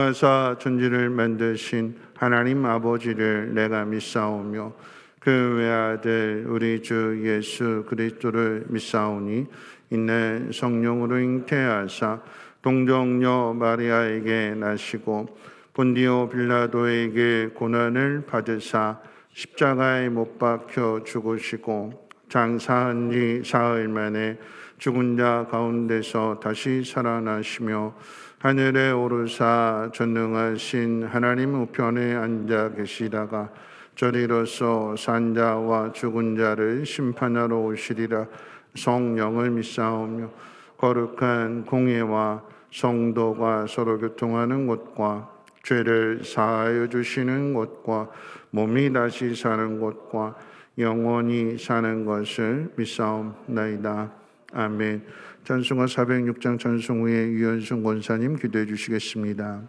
하사 천지를 만드신 하나님 아버지를 내가 믿사오며 그 외아들 우리 주 예수 그리스도를 믿사오니 이는 성령으로 잉태하사 동정녀 마리아에게 나시고 본디오 빌라도에게 고난을 받으사 십자가에 못 박혀 죽으시고 장사한 지 사흘 만에 죽은 자 가운데서 다시 살아나시며 하늘에 오르사 전능하신 하나님 우편에 앉아 계시다가 저리로서 산 자와 죽은 자를 심판하러 오시리라. 성령을 믿사오며 거룩한 공예와 성도가 서로 교통하는 곳과 죄를 사하여 주시는 곳과 몸이 다시 사는 곳과 영원히 사는 것을 믿사옵나이다. 아멘. 찬송가 406장 찬송 후에 유현순 권사님 기도해 주시겠습니다.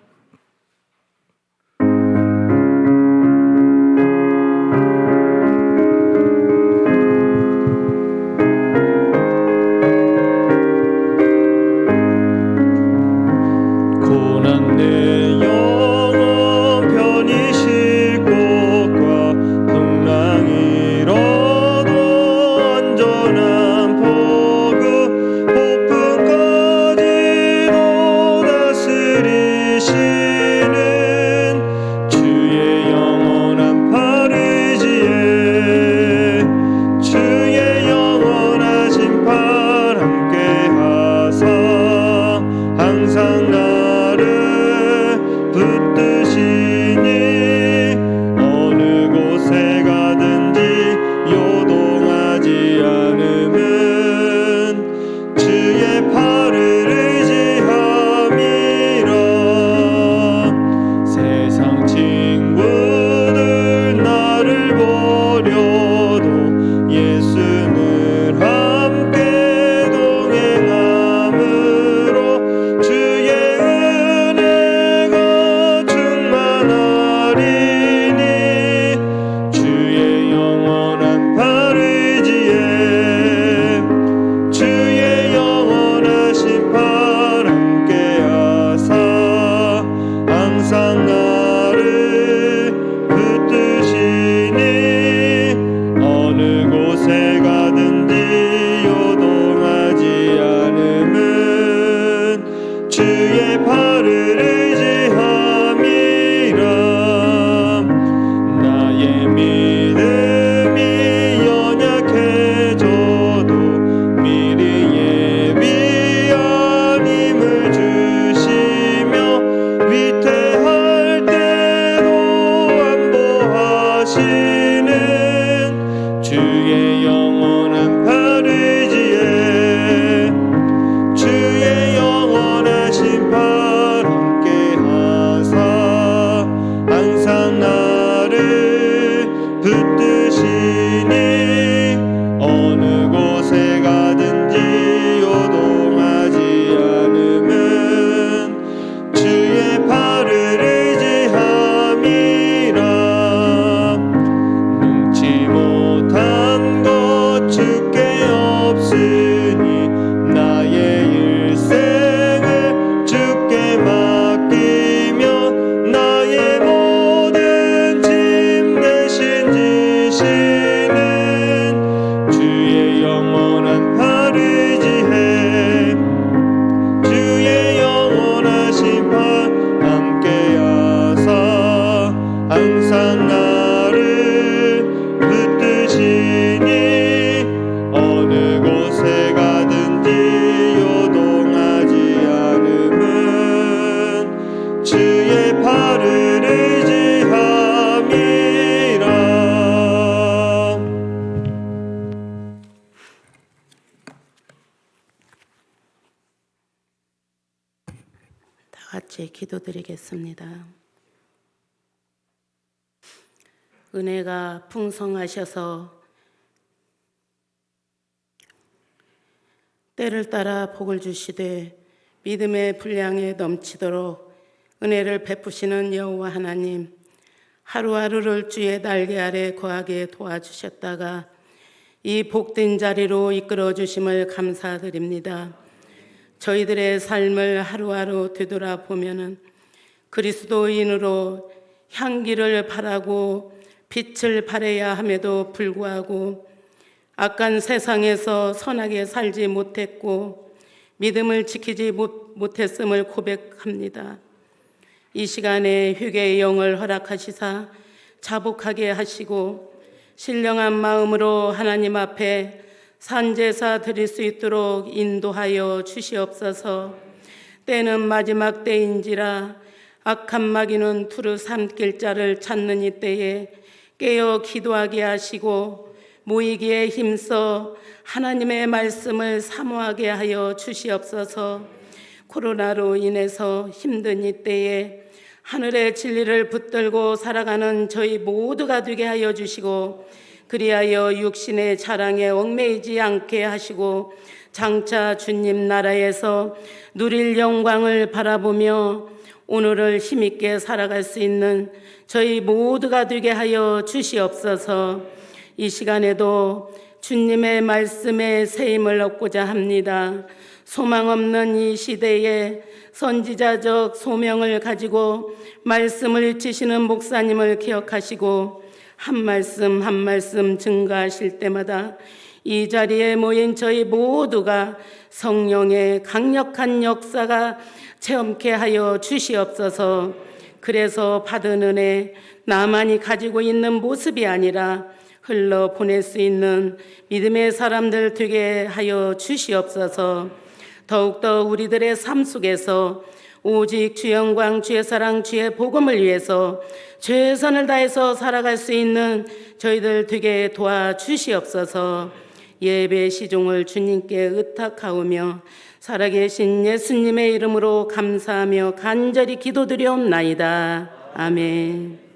같이 기도드리겠습니다. 은혜가 풍성하셔서 때를 따라 복을 주시되 믿음의 분량에 넘치도록 은혜를 베푸시는 여호와 하나님, 하루하루를 주의 날개 아래 거하게 도와주셨다가 이 복된 자리로 이끌어 주심을 감사드립니다. 저희들의 삶을 하루하루 되돌아보면은 그리스도인으로 향기를 바라고 빛을 발해야 함에도 불구하고 악한 세상에서 선하게 살지 못했고 믿음을 지키지 못했음을 고백합니다. 이 시간에 휴게의 영을 허락하시사 자복하게 하시고 신령한 마음으로 하나님 앞에 산제사 드릴 수 있도록 인도하여 주시옵소서. 때는 마지막 때인지라 악한 마귀는 두루 삼킬 자를 찾는 이때에 깨어 기도하게 하시고 모이기에 힘써 하나님의 말씀을 사모하게 하여 주시옵소서. 코로나로 인해서 힘든 이때에 하늘의 진리를 붙들고 살아가는 저희 모두가 되게 하여 주시고 그리하여 육신의 자랑에 얽매이지 않게 하시고 장차 주님 나라에서 누릴 영광을 바라보며 오늘을 힘있게 살아갈 수 있는 저희 모두가 되게 하여 주시옵소서. 이 시간에도 주님의 말씀에 세임을 얻고자 합니다. 소망 없는 이 시대에 선지자적 소명을 가지고 말씀을 지시는 목사님을 기억하시고 한 말씀 한 말씀 증거하실 때마다 이 자리에 모인 저희 모두가 성령의 강력한 역사가 체험케 하여 주시옵소서. 그래서 받은 은혜 나만이 가지고 있는 모습이 아니라 흘러 보낼 수 있는 믿음의 사람들 되게 하여 주시옵소서. 더욱더 우리들의 삶 속에서 오직 주의 영광, 주의 사랑, 주의 복음을 위해서 최선을 다해서 살아갈 수 있는 저희들 되게 도와주시옵소서. 예배 시종을 주님께 의탁하오며 살아계신 예수님의 이름으로 감사하며 간절히 기도드리옵나이다. 아멘.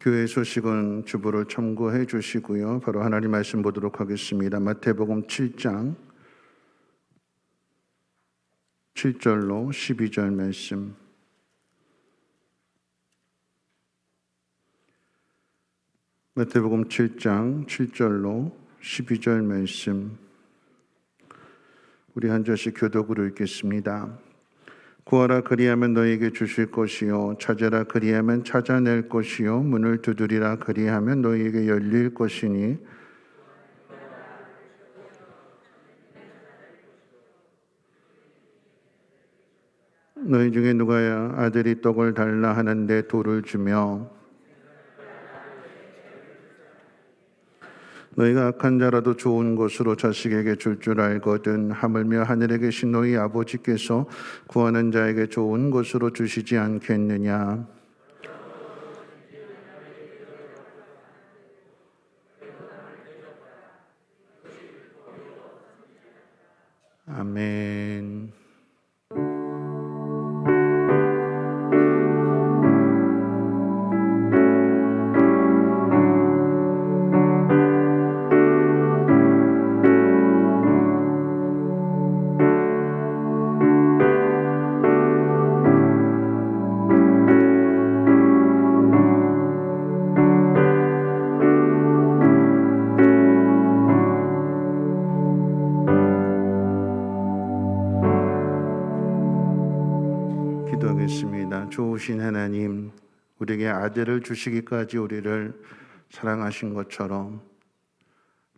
교회 소식은 주보를 참고해 주시고요. 바로 하나님 말씀 보도록 하겠습니다. 마태복음 7장 7절로 12절 말씀. 마태복음 7장 7절로 12절 말씀. 우리 한 절씩 교독으로 읽겠습니다. 구하라 그리하면 너에게 주실 것이요 찾아라 그리하면 찾아낼 것이요 문을 두드리라 그리하면 너에게 열릴 것이니 너희 중에 누가 아들이 떡을 달라 하는데 돌을 주며 너희가 악한 자라도 좋은 것으로 자식에게 줄 줄 알거든 하물며 하늘에 계신 너희 아버지께서 구하는 자에게 좋은 것으로 주시지 않겠느냐. 아멘. 기도하겠습니다. 좋으신 하나님, 우리에게 아들을 주시기까지 우리를 사랑하신 것처럼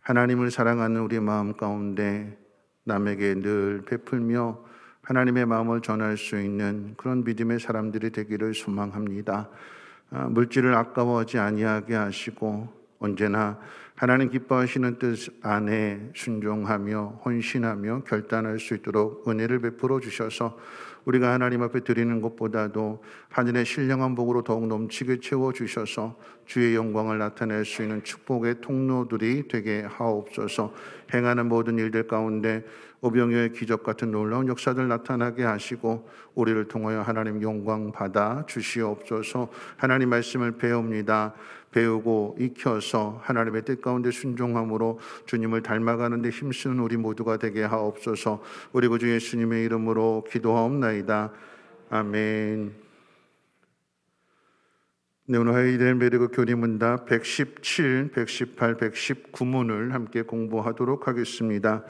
하나님을 사랑하는 우리 마음 가운데 남에게 늘 베풀며 하나님의 마음을 전할 수 있는 그런 믿음의 사람들이 되기를 소망합니다. 물질을 아까워하지 아니하게 하시고 언제나 하나님 기뻐하시는 뜻 안에 순종하며 헌신하며 결단할 수 있도록 은혜를 베풀어 주셔서 우리가 하나님 앞에 드리는 것보다도 하늘의 신령한 복으로 더욱 넘치게 채워주셔서 주의 영광을 나타낼 수 있는 축복의 통로들이 되게 하옵소서. 행하는 모든 일들 가운데 오병이어의 기적 같은 놀라운 역사들 나타나게 하시고 우리를 통하여 하나님 영광 받아 주시옵소서. 하나님 말씀을 배웁니다. 배우고 익혀서 하나님의 뜻 가운데 순종함으로 주님을 닮아가는 데 힘쓰는 우리 모두가 되게 하옵소서. 우리 구주 예수님의 이름으로 기도하옵나이다. 아멘. 네, 오늘 하이델 메리고 교리문답 117, 118, 119문을 함께 공부하도록 하겠습니다.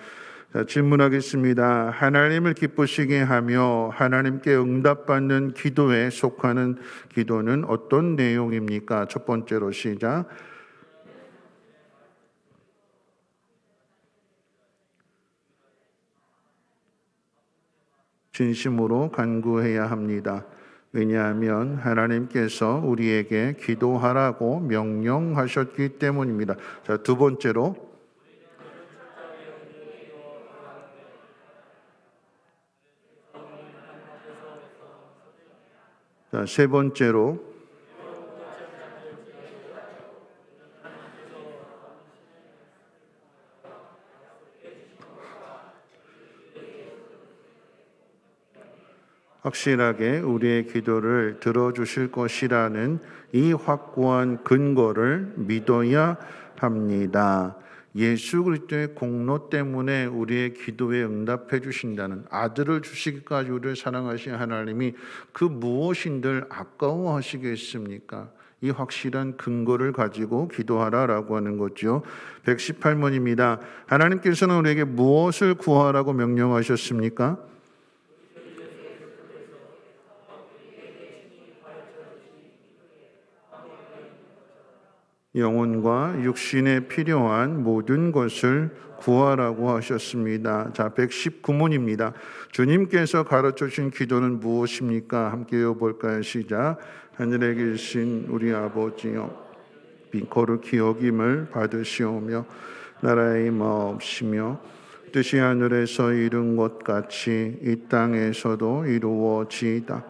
자, 질문하겠습니다. 하나님을 기쁘시게 하며 하나님께 응답받는 기도에 속하는 기도는 어떤 내용입니까? 첫 번째로 시작. 진심으로 간구해야 합니다. 왜냐하면 하나님께서 우리에게 기도하라고 명령하셨기 때문입니다. 자, 두 번째로 자, 세 번째로 확실하게 우리의 기도를 들어주실 것이라는 이 확고한 근거를 믿어야 합니다. 예수 그리스도의 공로 때문에 우리의 기도에 응답해 주신다는, 아들을 주시기까지 우리를 사랑하신 하나님이 그 무엇인들 아까워하시겠습니까? 이 확실한 근거를 가지고 기도하라라고 하는 거죠. 118문입니다. 하나님께서는 우리에게 무엇을 구하라고 명령하셨습니까? 영혼과 육신에 필요한 모든 것을 구하라고 하셨습니다. 자, 119문입니다. 주님께서 가르쳐 주신 기도는 무엇입니까? 함께 외워볼까요? 시작. 하늘에 계신 우리 아버지여, 거룩히 여김을 받으시오며 나라의 임하옵시며 뜻이 하늘에서 이룬 것 같이 이 땅에서도 이루어지이다.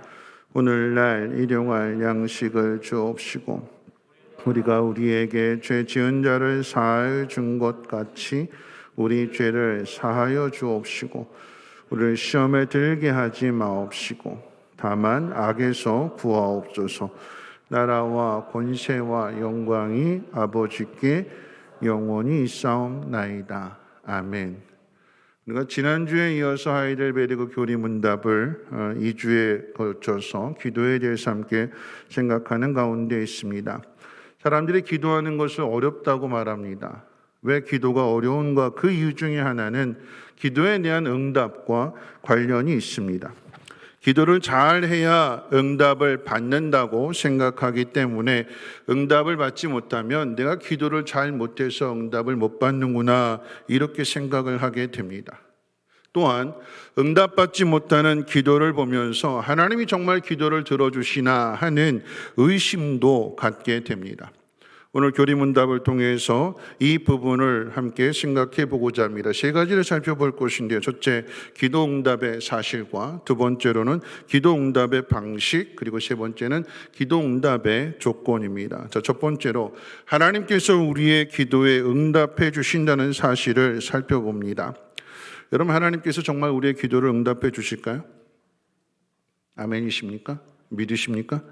오늘날 일용할 양식을 주옵시고 우리가 우리에게 죄 지은 자를 사하여 준 것 같이 우리 죄를 사하여 주옵시고 우리를 시험에 들게 하지 마옵시고 다만 악에서 구하옵소서. 나라와 권세와 영광이 아버지께 영원히 있사옵나이다. 아멘. 우리가 지난주에 이어서 하이델베르그 교리문답을 2주에 걸쳐서 기도에 대해서 함께 생각하는 가운데 있습니다. 사람들이 기도하는 것을 어렵다고 말합니다. 왜 기도가 어려운가? 그 이유 중에 하나는 기도에 대한 응답과 관련이 있습니다. 기도를 잘 해야 응답을 받는다고 생각하기 때문에 응답을 받지 못하면 내가 기도를 잘 못해서 응답을 못 받는구나 이렇게 생각을 하게 됩니다. 또한 응답받지 못하는 기도를 보면서 하나님이 정말 기도를 들어주시나 하는 의심도 갖게 됩니다. 오늘 교리문답을 통해서 이 부분을 함께 생각해 보고자 합니다. 세 가지를 살펴볼 것인데요. 첫째, 기도 응답의 사실과 두 번째로는 기도 응답의 방식, 그리고 세 번째는 기도 응답의 조건입니다. 자, 첫 번째로 하나님께서 우리의 기도에 응답해 주신다는 사실을 살펴봅니다. 여러분, 하나님께서 정말 우리의 기도를 응답해 주실까요? 아멘이십니까? 믿으십니까?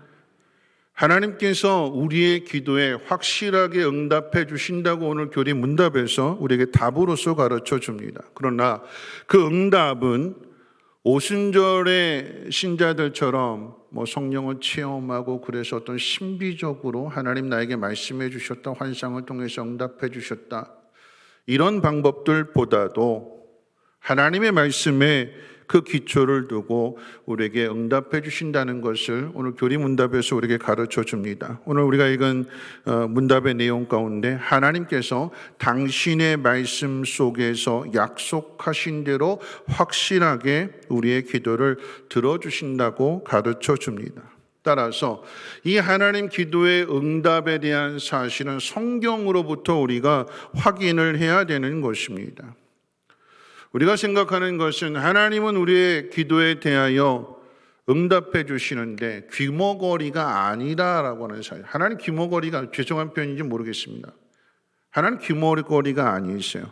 하나님께서 우리의 기도에 확실하게 응답해 주신다고 오늘 교리 문답에서 우리에게 답으로서 가르쳐 줍니다. 그러나 그 응답은 오순절의 신자들처럼 성령을 체험하고 그래서 어떤 신비적으로 하나님 나에게 말씀해 주셨다, 환상을 통해서 응답해 주셨다, 이런 방법들보다도 하나님의 말씀에 그 기초를 두고 우리에게 응답해 주신다는 것을 오늘 교리문답에서 우리에게 가르쳐 줍니다. 오늘 우리가 읽은 문답의 내용 가운데 하나님께서 당신의 말씀 속에서 약속하신 대로 확실하게 우리의 기도를 들어주신다고 가르쳐 줍니다. 따라서 이 하나님 기도의 응답에 대한 사실은 성경으로부터 우리가 확인을 해야 되는 것입니다. 우리가 생각하는 것은 하나님은 우리의 기도에 대하여 응답해 주시는데 귀머거리가 아니라라고 하는 사실. 하나님 귀머거리가 죄송한 표현인지 모르겠습니다. 하나님 귀머거리가 아니세요.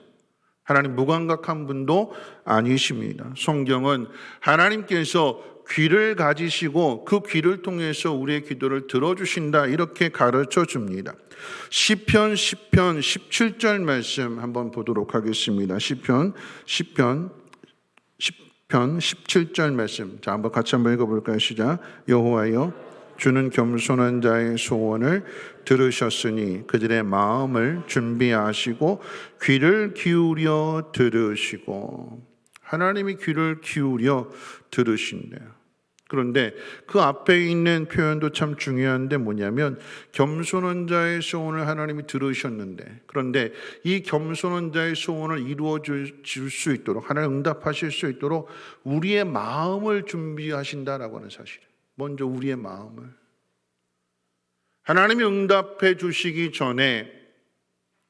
하나님 무감각한 분도 아니십니다. 성경은 하나님께서 귀를 가지시고 그 귀를 통해서 우리의 기도를 들어주신다 이렇게 가르쳐 줍니다. 시편 17절 말씀 한번 보도록 하겠습니다. 시편 17절 말씀. 자, 한번 같이 한번 읽어볼까요? 시작. 여호와여, 주는 겸손한 자의 소원을 들으셨으니 그들의 마음을 준비하시고 귀를 기울여 들으시고. 하나님이 귀를 기울여 들으신대요. 그런데 그 앞에 있는 표현도 참 중요한데 뭐냐면 겸손한 자의 소원을 하나님이 들으셨는데, 그런데 이 겸손한 자의 소원을 이루어 줄 수 있도록, 하나님 응답하실 수 있도록 우리의 마음을 준비하신다라고 하는 사실. 먼저 우리의 마음을. 하나님이 응답해 주시기 전에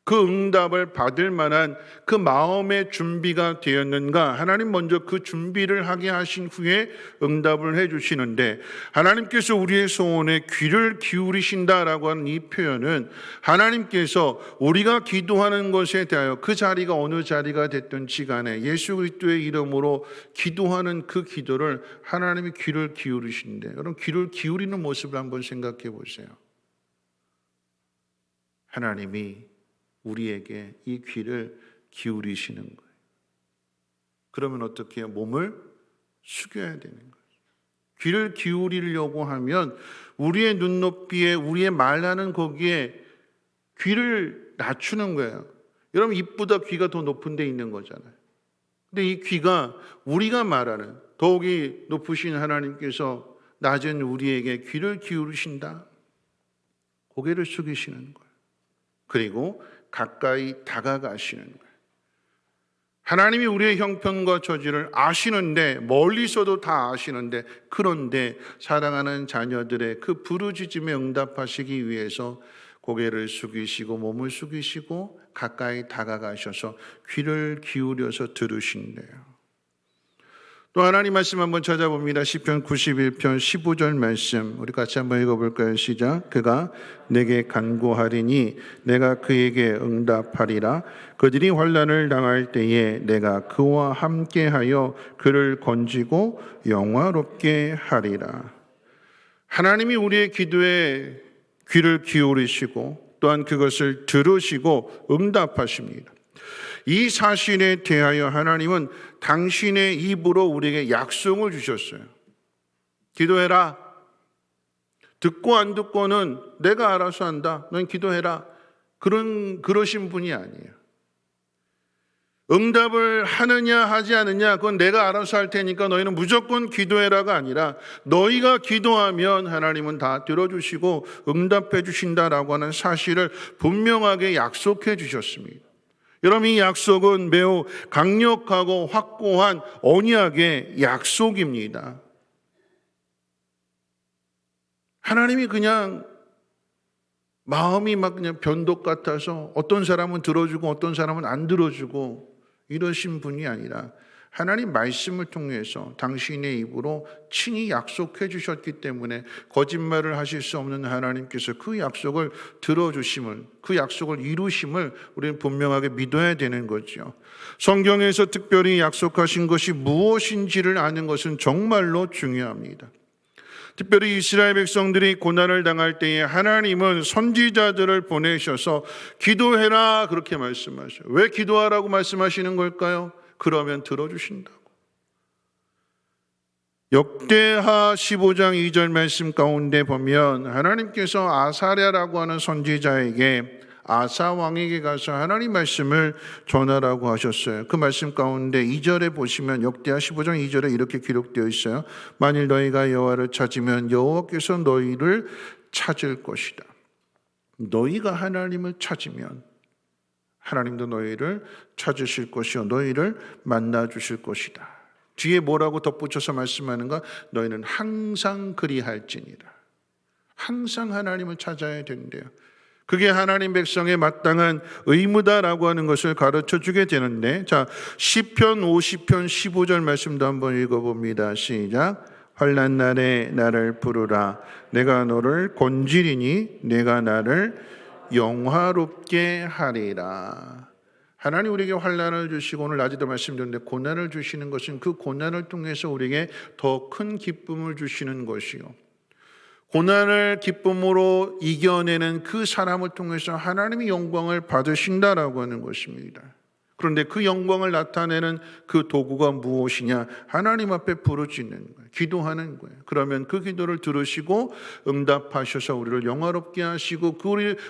그 응답을 받을 만한 그 마음의 준비가 되었는가? 하나님 먼저 그 준비를 하게 하신 후에 응답을 해 주시는데, 하나님께서 우리의 소원에 귀를 기울이신다라고 하는 이 표현은 하나님께서 우리가 기도하는 것에 대하여 그 자리가 어느 자리가 됐든지 간에 예수 그리스도의 이름으로 기도하는 그 기도를 하나님이 귀를 기울이신대. 여러분, 귀를 기울이는 모습을 한번 생각해 보세요. 하나님이 우리에게 이 귀를 기울이시는 거예요. 그러면 어떻게 해요? 몸을 숙여야 되는 거예요. 귀를 기울이려고 하면 우리의 눈높이에, 우리의 말하는 거기에 귀를 낮추는 거예요. 여러분, 입보다 귀가 더 높은 데 있는 거잖아요. 근데 이 귀가 우리가 말하는, 더욱이 높으신 하나님께서 낮은 우리에게 귀를 기울이신다. 고개를 숙이시는 거예요. 그리고 가까이 다가가시는 거예요. 하나님이 우리의 형편과 처지를 아시는데, 멀리서도 다 아시는데, 그런데 사랑하는 자녀들의 그 부르짖음에 응답하시기 위해서 고개를 숙이시고 몸을 숙이시고 가까이 다가가셔서 귀를 기울여서 들으신대요. 또 하나님 말씀 한번 찾아봅니다. 시편 91편 15절 말씀 우리 같이 한번 읽어볼까요? 시작. 그가 내게 간구하리니 내가 그에게 응답하리라. 그들이 환난을 당할 때에 내가 그와 함께하여 그를 건지고 영화롭게 하리라. 하나님이 우리의 기도에 귀를 기울이시고 또한 그것을 들으시고 응답하십니다. 이 사실에 대하여 하나님은 당신의 입으로 우리에게 약속을 주셨어요. 기도해라. 듣고 안 듣고는 내가 알아서 한다. 넌 기도해라. 그러신 분이 아니에요. 응답을 하느냐 하지 않느냐 그건 내가 알아서 할 테니까 너희는 무조건 기도해라가 아니라 너희가 기도하면 하나님은 다 들어주시고 응답해 주신다라고 하는 사실을 분명하게 약속해 주셨습니다. 여러분, 이 약속은 매우 강력하고 확고한 언약의 약속입니다. 하나님이 그냥 마음이 막 그냥 변덕 같아서 어떤 사람은 들어주고 어떤 사람은 안 들어주고 이러신 분이 아니라 하나님 말씀을 통해서 당신의 입으로 친히 약속해 주셨기 때문에 거짓말을 하실 수 없는 하나님께서 그 약속을 들어주심을, 그 약속을 이루심을 우리는 분명하게 믿어야 되는 거죠. 성경에서 특별히 약속하신 것이 무엇인지를 아는 것은 정말로 중요합니다. 특별히 이스라엘 백성들이 고난을 당할 때에 하나님은 선지자들을 보내셔서 기도해라 그렇게 말씀하셔요. 왜 기도하라고 말씀하시는 걸까요? 그러면 들어주신다고. 역대하 15장 2절 말씀 가운데 보면 하나님께서 아사랴라고 하는 선지자에게 아사 왕에게 가서 하나님 말씀을 전하라고 하셨어요. 그 말씀 가운데 2절에 보시면 역대하 15장 2절에 이렇게 기록되어 있어요. 만일 너희가 여호와를 찾으면 여호와께서 너희를 찾을 것이다. 너희가 하나님을 찾으면 하나님도 너희를 찾으실 것이요 너희를 만나 주실 것이다. 뒤에 뭐라고 덧붙여서 말씀하는가? 너희는 항상 그리할지니라. 항상 하나님을 찾아야 된대요. 그게 하나님 백성의 마땅한 의무다라고 하는 것을 가르쳐 주게 되는데, 자, 시편 50편 15절 말씀도 한번 읽어봅니다. 시작. 환난 날에 나를 부르라. 내가 너를 건지리니 내가 나를 영화롭게 하리라. 하나님 우리에게 환난을 주시고, 오늘 낮에도 말씀드렸는데 고난을 주시는 것은 그 고난을 통해서 우리에게 더 큰 기쁨을 주시는 것이요, 고난을 기쁨으로 이겨내는 그 사람을 통해서 하나님이 영광을 받으신다라고 하는 것입니다. 그런데 그 영광을 나타내는 그 도구가 무엇이냐? 하나님 앞에 부르짖는 거예요. 기도하는 거예요. 그러면 그 기도를 들으시고 응답하셔서 우리를 영화롭게 하시고,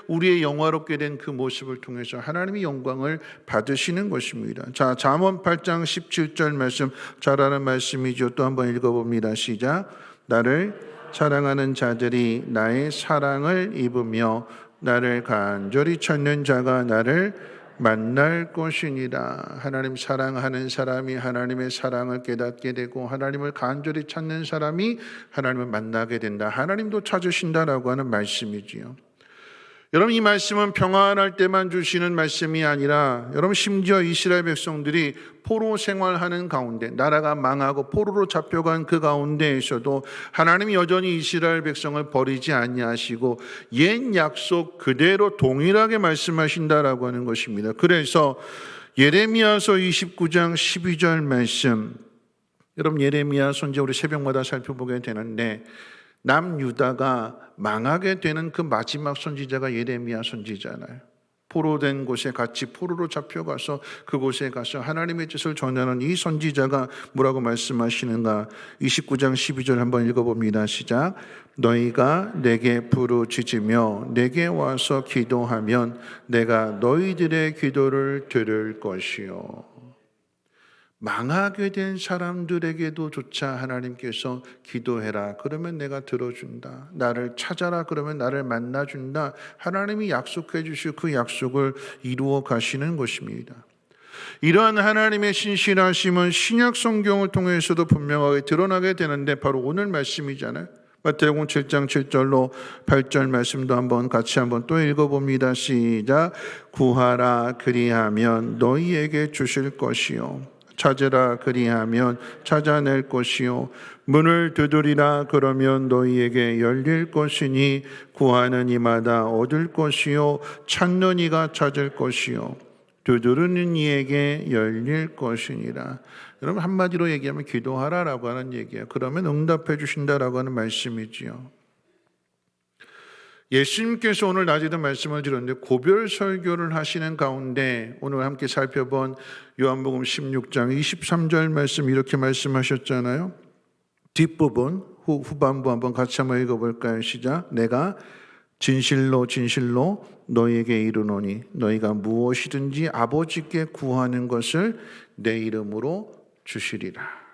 우리의 영화롭게 된 그 모습을 통해서 하나님이 영광을 받으시는 것입니다. 자, 잠언 8장 17절 말씀, 잘 아는 말씀이죠. 또 한번 읽어봅니다. 시작. 나를 사랑하는 자들이 나의 사랑을 입으며 나를 간절히 찾는 자가 나를 만날 것이니라. 하나님 사랑하는 사람이 하나님의 사랑을 깨닫게 되고, 하나님을 간절히 찾는 사람이 하나님을 만나게 된다. 하나님도 찾으신다라고 하는 말씀이지요. 여러분, 이 말씀은 평안할 때만 주시는 말씀이 아니라, 여러분, 심지어 이스라엘 백성들이 포로 생활하는 가운데, 나라가 망하고 포로로 잡혀간 그 가운데에서도 하나님이 여전히 이스라엘 백성을 버리지 아니하시고 옛 약속 그대로 동일하게 말씀하신다라고 하는 것입니다. 그래서 예레미야서 29장 12절 말씀, 여러분, 예레미야 선지 우리 새벽마다 살펴보게 되는데, 남유다가 망하게 되는 그 마지막 선지자가 예레미야 선지자잖아요. 포로된 곳에 같이 포로로 잡혀가서 그곳에 가서 하나님의 뜻을 전하는 이 선지자가 뭐라고 말씀하시는가? 29장 12절 한번 읽어봅니다. 시작. 너희가 내게 부르짖으며 내게 와서 기도하면 내가 너희들의 기도를 들을 것이요. 망하게 된 사람들에게도 조차 하나님께서 기도해라 그러면 내가 들어준다, 나를 찾아라 그러면 나를 만나준다, 하나님이 약속해 주실 그 약속을 이루어 가시는 것입니다. 이러한 하나님의 신실하심은 신약 성경을 통해서도 분명하게 드러나게 되는데, 바로 오늘 말씀이잖아요. 마태복음 7장 7절로 8절 말씀도 한번 같이 한번 또 읽어봅니다. 시작. 구하라 그리하면 너희에게 주실 것이요, 찾으라 그리하면 찾아낼 것이요, 문을 두드리라 그러면 너희에게 열릴 것이니 구하는 이마다 얻을 것이요, 찾는 이가 찾을 것이요, 두드리는 이에게 열릴 것이니라. 여러분, 한마디로 얘기하면 기도하라라고 하는 얘기예요. 그러면 응답해 주신다라고 하는 말씀이지요. 예수님께서 오늘 낮에도 말씀을 드렸는데, 고별 설교를 하시는 가운데 오늘 함께 살펴본 요한복음 16장 23절 말씀, 이렇게 말씀하셨잖아요. 뒷부분, 후반부 한번 같이 한번 읽어볼까요? 시작. 내가 진실로 진실로 너희에게 이르노니 너희가 무엇이든지 아버지께 구하는 것을 내 이름으로 주시리라.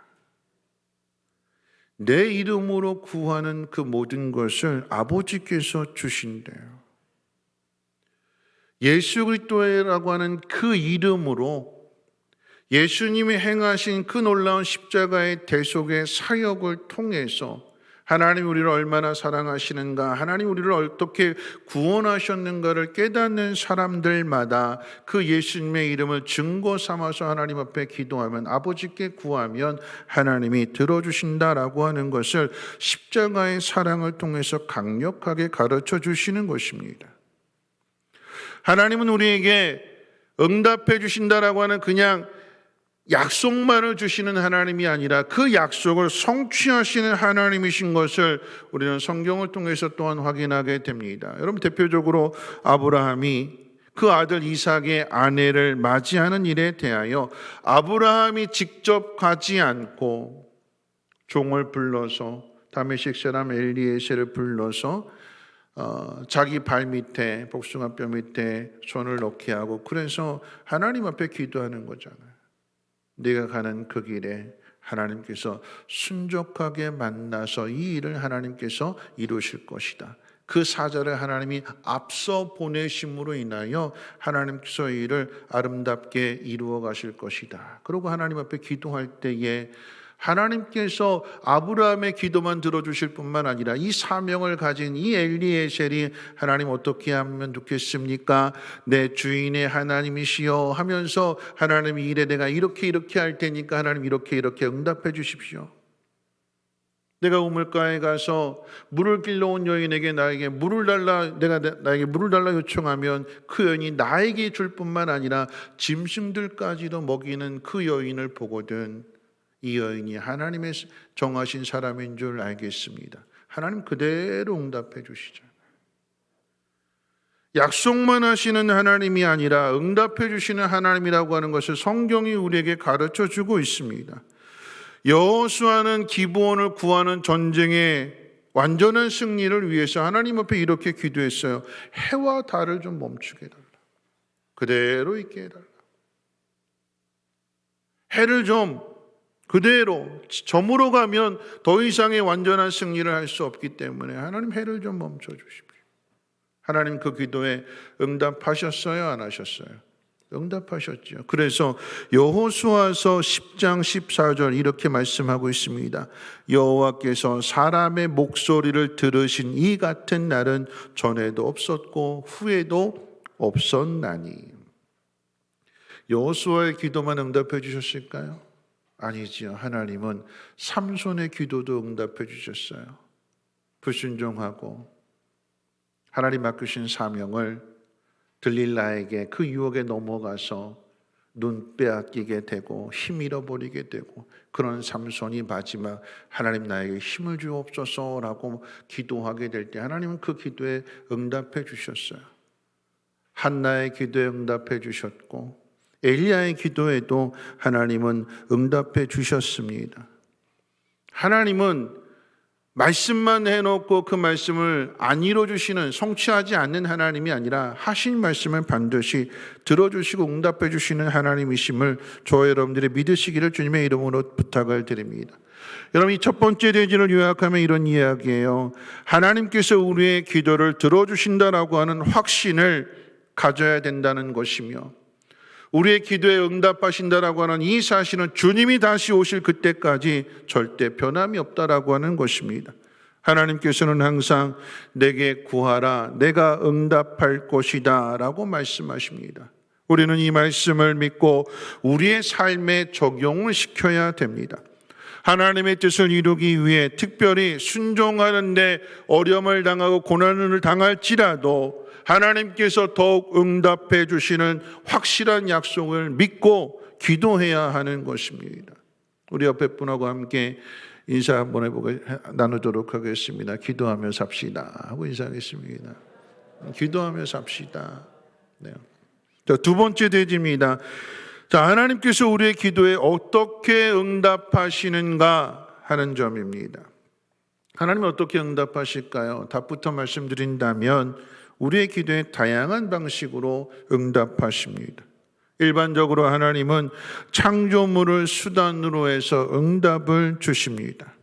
내 이름으로 구하는 그 모든 것을 아버지께서 주신대요. 예수 그리스도라고 하는 그 이름으로 예수님이 행하신 그 놀라운 십자가의 대속의 사역을 통해서 하나님 우리를 얼마나 사랑하시는가, 하나님 우리를 어떻게 구원하셨는가를 깨닫는 사람들마다 그 예수님의 이름을 증거 삼아서 하나님 앞에 기도하면, 아버지께 구하면 하나님이 들어주신다라고 하는 것을 십자가의 사랑을 통해서 강력하게 가르쳐 주시는 것입니다. 하나님은 우리에게 응답해 주신다라고 하는 그냥 약속만을 주시는 하나님이 아니라 그 약속을 성취하시는 하나님이신 것을 우리는 성경을 통해서 또한 확인하게 됩니다. 여러분, 대표적으로 아브라함이 그 아들 이삭의 아내를 맞이하는 일에 대하여 아브라함이 직접 가지 않고 종을 불러서, 다메섹 사람 엘리에셀을 불러서 자기 발 밑에, 복숭아뼈 밑에 손을 놓게 하고, 그래서 하나님 앞에 기도하는 거잖아요. 내가 가는 그 길에 하나님께서 순적하게 만나서 이 일을 하나님께서 이루실 것이다. 그 사자를 하나님이 앞서 보내심으로 인하여 하나님께서 이 일을 아름답게 이루어 가실 것이다. 그리고 하나님 앞에 기도할 때에 하나님께서 아브라함의 기도만 들어주실 뿐만 아니라 이 사명을 가진 이 엘리에셀이 하나님 어떻게 하면 좋겠습니까? 내 주인의 하나님이시여 하면서 하나님이 이래 내가 이렇게 할 테니까 하나님 이렇게 응답해 주십시오. 내가 우물가에 가서 물을 길러 온 여인에게 나에게 물을 달라 나에게 물을 달라 요청하면 그 여인이 나에게 줄 뿐만 아니라 짐승들까지도 먹이는 그 여인을 보거든 이 여인이 하나님의 정하신 사람인 줄 알겠습니다. 하나님 그대로 응답해 주시죠. 약속만 하시는 하나님이 아니라 응답해 주시는 하나님이라고 하는 것을 성경이 우리에게 가르쳐 주고 있습니다. 여호수아는 기브온을 구하는 전쟁의 완전한 승리를 위해서 하나님 앞에 이렇게 기도했어요. 해와 달을 좀 멈추게 해달라. 그대로 있게 해달라. 해를 좀 그대로 저물어 가면 더 이상의 완전한 승리를 할 수 없기 때문에 하나님 해를 좀 멈춰 주십시오. 하나님 그 기도에 응답하셨어요? 안 하셨어요? 응답하셨죠. 그래서 여호수아서 10장 14절 이렇게 말씀하고 있습니다. 여호와께서 사람의 목소리를 들으신 이 같은 날은 전에도 없었고 후에도 없었나니. 여호수아의 기도만 응답해 주셨을까요? 아니지요. 하나님은 삼손의 기도도 응답해 주셨어요. 불순종하고 하나님 맡기신 사명을 들릴라에게 그 유혹에 넘어가서 눈 빼앗기게 되고 힘 잃어버리게 되고 그런 삼손이 마지막 하나님 나에게 힘을 주옵소서라고 기도하게 될 때 하나님은 그 기도에 응답해 주셨어요. 한나의 기도에 응답해 주셨고 엘리야의 기도에도 하나님은 응답해 주셨습니다. 하나님은 말씀만 해놓고 그 말씀을 안 이루어주시는 성취하지 않는 하나님이 아니라 하신 말씀을 반드시 들어주시고 응답해 주시는 하나님이심을 저와 여러분들이 믿으시기를 주님의 이름으로 부탁을 드립니다. 여러분 이 첫 번째 대지를 요약하면 이런 이야기예요. 하나님께서 우리의 기도를 들어주신다라고 하는 확신을 가져야 된다는 것이며 우리의 기도에 응답하신다라고 하는 이 사실은 주님이 다시 오실 그때까지 절대 변함이 없다라고 하는 것입니다. 하나님께서는 항상 내게 구하라 내가 응답할 것이다 라고 말씀하십니다. 우리는 이 말씀을 믿고 우리의 삶에 적용을 시켜야 됩니다. 하나님의 뜻을 이루기 위해 특별히 순종하는데 어려움을 당하고 고난을 당할지라도 하나님께서 더욱 응답해 주시는 확실한 약속을 믿고 기도해야 하는 것입니다. 우리 옆에 분하고 함께 인사 한번 나누도록 하겠습니다. 기도하며 삽시다 하고 인사하겠습니다. 기도하며 삽시다. 네. 자, 두 번째 대지입니다. 자, 하나님께서 우리의 기도에 어떻게 응답하시는가 하는 점입니다. 하나님은 어떻게 응답하실까요? 답부터 말씀드린다면 우리의 기도에 다양한 방식으로 응답하십니다. 일반적으로 하나님은 창조물을 수단으로 해서 응답을 주십니다.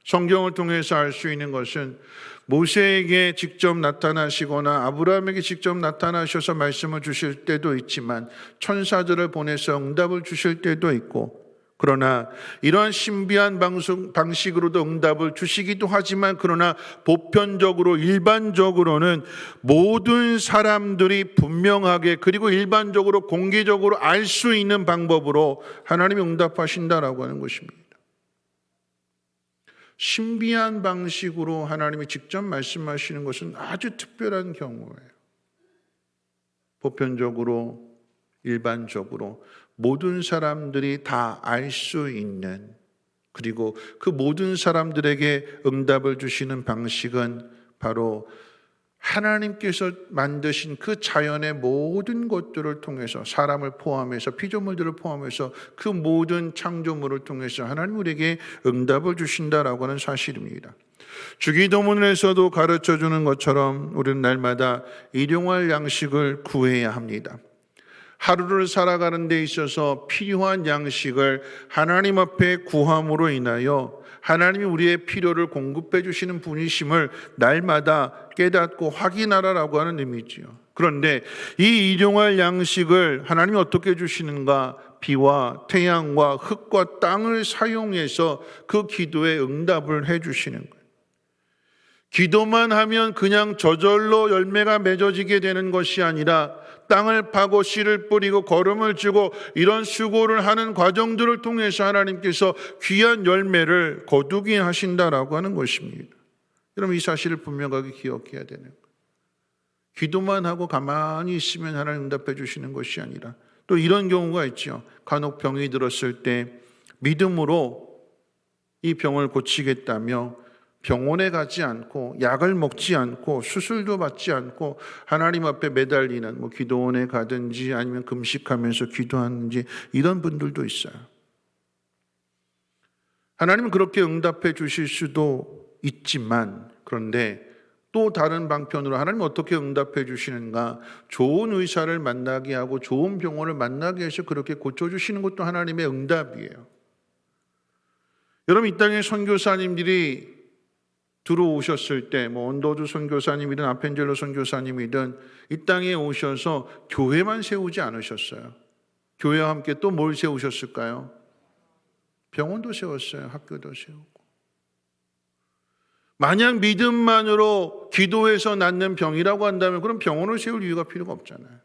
성경을 통해서 알 수 있는 것은 모세에게 직접 나타나시거나 아브라함에게 직접 나타나셔서 말씀을 주실 때도 있지만 천사들을 보내서 응답을 주실 때도 있고 그러나 이러한 신비한 방식으로도 응답을 주시기도 하지만 그러나 보편적으로 일반적으로는 모든 사람들이 분명하게 그리고 일반적으로 공개적으로 알 수 있는 방법으로 하나님이 응답하신다라고 하는 것입니다. 신비한 방식으로 하나님이 직접 말씀하시는 것은 아주 특별한 경우예요. 보편적으로 일반적으로 모든 사람들이 다 알 수 있는 그리고 그 모든 사람들에게 응답을 주시는 방식은 바로 하나님께서 만드신 그 자연의 모든 것들을 통해서 사람을 포함해서 피조물들을 포함해서 그 모든 창조물을 통해서 하나님 우리에게 응답을 주신다라고 하는 사실입니다. 주기도문에서도 가르쳐주는 것처럼 우리는 날마다 일용할 양식을 구해야 합니다. 하루를 살아가는 데 있어서 필요한 양식을 하나님 앞에 구함으로 인하여 하나님이 우리의 필요를 공급해 주시는 분이심을 날마다 깨닫고 확인하라라고 하는 의미지요. 그런데 이 일용할 양식을 하나님이 어떻게 주시는가? 비와 태양과 흙과 땅을 사용해서 그 기도에 응답을 해주시는 거예요. 기도만 하면 그냥 저절로 열매가 맺어지게 되는 것이 아니라 땅을 파고 씨를 뿌리고 거름을 주고 이런 수고를 하는 과정들을 통해서 하나님께서 귀한 열매를 거두게 하신다라고 하는 것입니다. 여러분, 이 사실을 분명하게 기억해야 되는 거예요. 기도만 하고 가만히 있으면 하나님 응답해 주시는 것이 아니라 또 이런 경우가 있죠. 간혹 병이 들었을 때 믿음으로 이 병을 고치겠다며 병원에 가지 않고 약을 먹지 않고 수술도 받지 않고 하나님 앞에 매달리는 기도원에 가든지 아니면 금식하면서 기도하는지 이런 분들도 있어요. 하나님은 그렇게 응답해 주실 수도 있지만 그런데 또 다른 방편으로 하나님은 어떻게 응답해 주시는가? 좋은 의사를 만나게 하고 좋은 병원을 만나게 해서 그렇게 고쳐주시는 것도 하나님의 응답이에요. 여러분, 이 땅에 선교사님들이 들어오셨을 때 언더주 선교사님이든 아펜젤로 선교사님이든 이 땅에 오셔서 교회만 세우지 않으셨어요. 교회와 함께 또 뭘 세우셨을까요? 병원도 세웠어요. 학교도 세우고. 만약 믿음만으로 기도해서 낫는 병이라고 한다면 그럼 병원을 세울 이유가 필요가 없잖아요.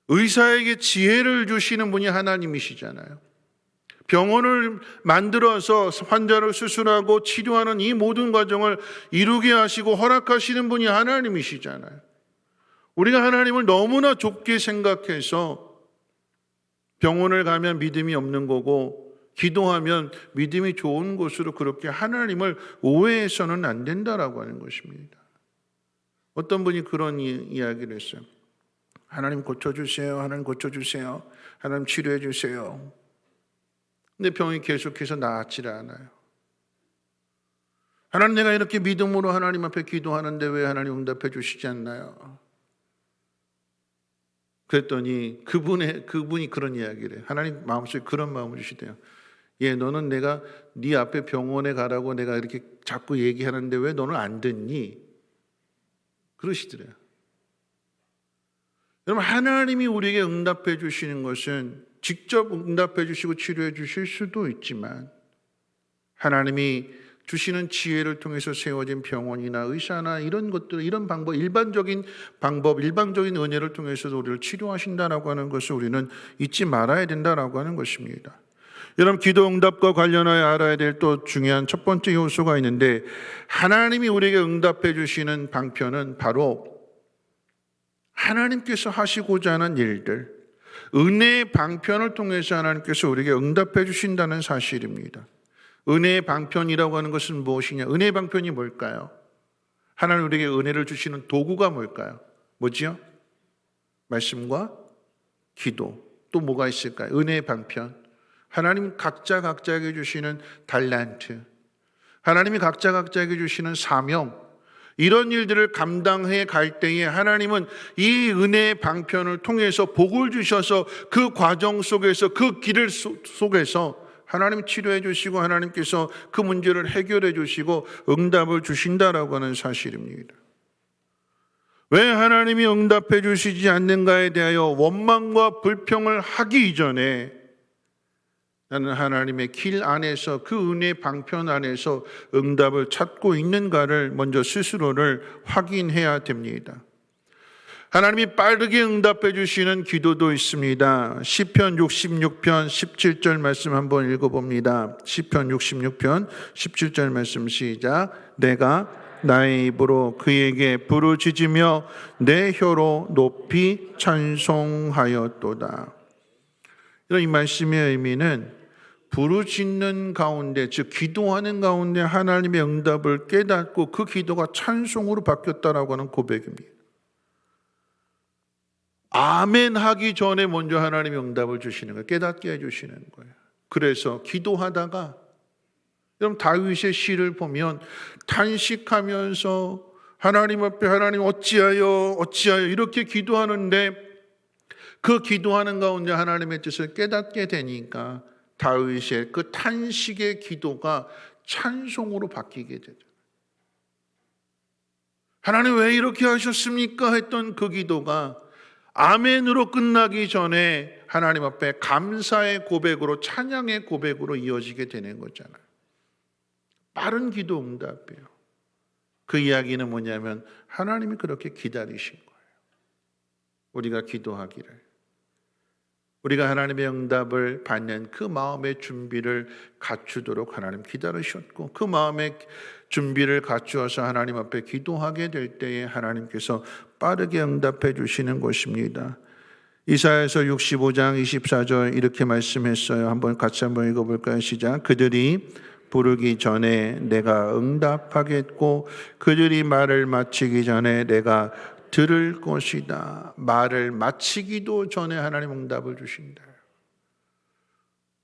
의사에게 지혜를 주시는 분이 하나님이시잖아요. 병원을 만들어서 환자를 수술하고 치료하는 이 모든 과정을 이루게 하시고 허락하시는 분이 하나님이시잖아요. 우리가 하나님을 너무나 좁게 생각해서 병원을 가면 믿음이 없는 거고 기도하면 믿음이 좋은 곳으로 그렇게 하나님을 오해해서는 안 된다라고 하는 것입니다. 어떤 분이 그런 이야기를 했어요. 하나님 고쳐주세요. 하나님 고쳐주세요. 하나님 치료해 주세요. 근데 병이 계속해서 나았질 않아요. 하나님, 내가 이렇게 믿음으로 하나님 앞에 기도하는데 왜 하나님 응답해 주시지 않나요? 그랬더니 그분이 그런 이야기를 해요. 하나님 마음속에 그런 마음을 주시대요. 너는 내가 네 앞에 병원에 가라고 내가 이렇게 자꾸 얘기하는데 왜 너는 안 듣니? 그러시더래요. 여러분, 하나님이 우리에게 응답해 주시는 것은 직접 응답해 주시고 치료해 주실 수도 있지만 하나님이 주시는 지혜를 통해서 세워진 병원이나 의사나 이런 것들, 이런 방법, 일반적인 은혜를 통해서도 우리를 치료하신다라고 하는 것을 우리는 잊지 말아야 된다라고 하는 것입니다. 여러분, 기도 응답과 관련하여 알아야 될 또 중요한 첫 번째 요소가 있는데 하나님이 우리에게 응답해 주시는 방편은 바로 하나님께서 하시고자 하는 일들, 은혜의 방편을 통해서 하나님께서 우리에게 응답해 주신다는 사실입니다. 은혜의 방편이라고 하는 것은 무엇이냐? 은혜의 방편이 뭘까요? 하나님 우리에게 은혜를 주시는 도구가 뭘까요? 뭐지요? 말씀과 기도. 또 뭐가 있을까요? 은혜의 방편. 하나님 각자에게 주시는 달란트. 하나님이 각자에게 주시는 사명. 이런 일들을 감당해 갈 때에 하나님은 이 은혜의 방편을 통해서 복을 주셔서 그 과정 속에서 그 길 속에서 하나님 치료해 주시고 하나님께서 그 문제를 해결해 주시고 응답을 주신다라고 하는 사실입니다. 왜 하나님이 응답해 주시지 않는가에 대하여 원망과 불평을 하기 이전에 나는 하나님의 길 안에서 그 은혜의 방편 안에서 응답을 찾고 있는가를 먼저 스스로를 확인해야 됩니다. 하나님이 빠르게 응답해 주시는 기도도 있습니다. 시편 66편 17절 말씀 한번 읽어봅니다. 시편 66편 17절 말씀 시작. 내가 나의 입으로 그에게 부르짖으며 내 혀로 높이 찬송하였도다. 이 말씀의 의미는 부르짖는 가운데, 즉 기도하는 가운데 하나님의 응답을 깨닫고 그 기도가 찬송으로 바뀌었다라고 하는 고백입니다. 아멘 하기 전에 먼저 하나님의 응답을 주시는 거예요. 깨닫게 해주시는 거예요. 그래서 기도하다가 여러분 다윗의 시를 보면 탄식하면서 하나님 앞에 하나님 어찌하여 이렇게 기도하는데 그 기도하는 가운데 하나님의 뜻을 깨닫게 되니까 다윗의 그 탄식의 기도가 찬송으로 바뀌게 되죠. 하나님 왜 이렇게 하셨습니까? 했던 그 기도가 아멘으로 끝나기 전에 하나님 앞에 감사의 고백으로, 찬양의 고백으로 이어지게 되는 거잖아요. 빠른 기도 응답이에요. 그 이야기는 뭐냐면 하나님이 그렇게 기다리신 거예요. 우리가 기도하기를, 우리가 하나님의 응답을 받는 그 마음의 준비를 갖추도록 하나님 기다리셨고, 그 마음의 준비를 갖추어서 하나님 앞에 기도하게 될 때에 하나님께서 빠르게 응답해 주시는 것입니다. 이사야서 65장 24절 이렇게 말씀했어요. 같이 한번 읽어볼까요? 시작. 그들이 부르기 전에 내가 응답하겠고 그들이 말을 마치기 전에 내가 들을 것이다. 말을 마치기도 전에 하나님 응답을 주신다.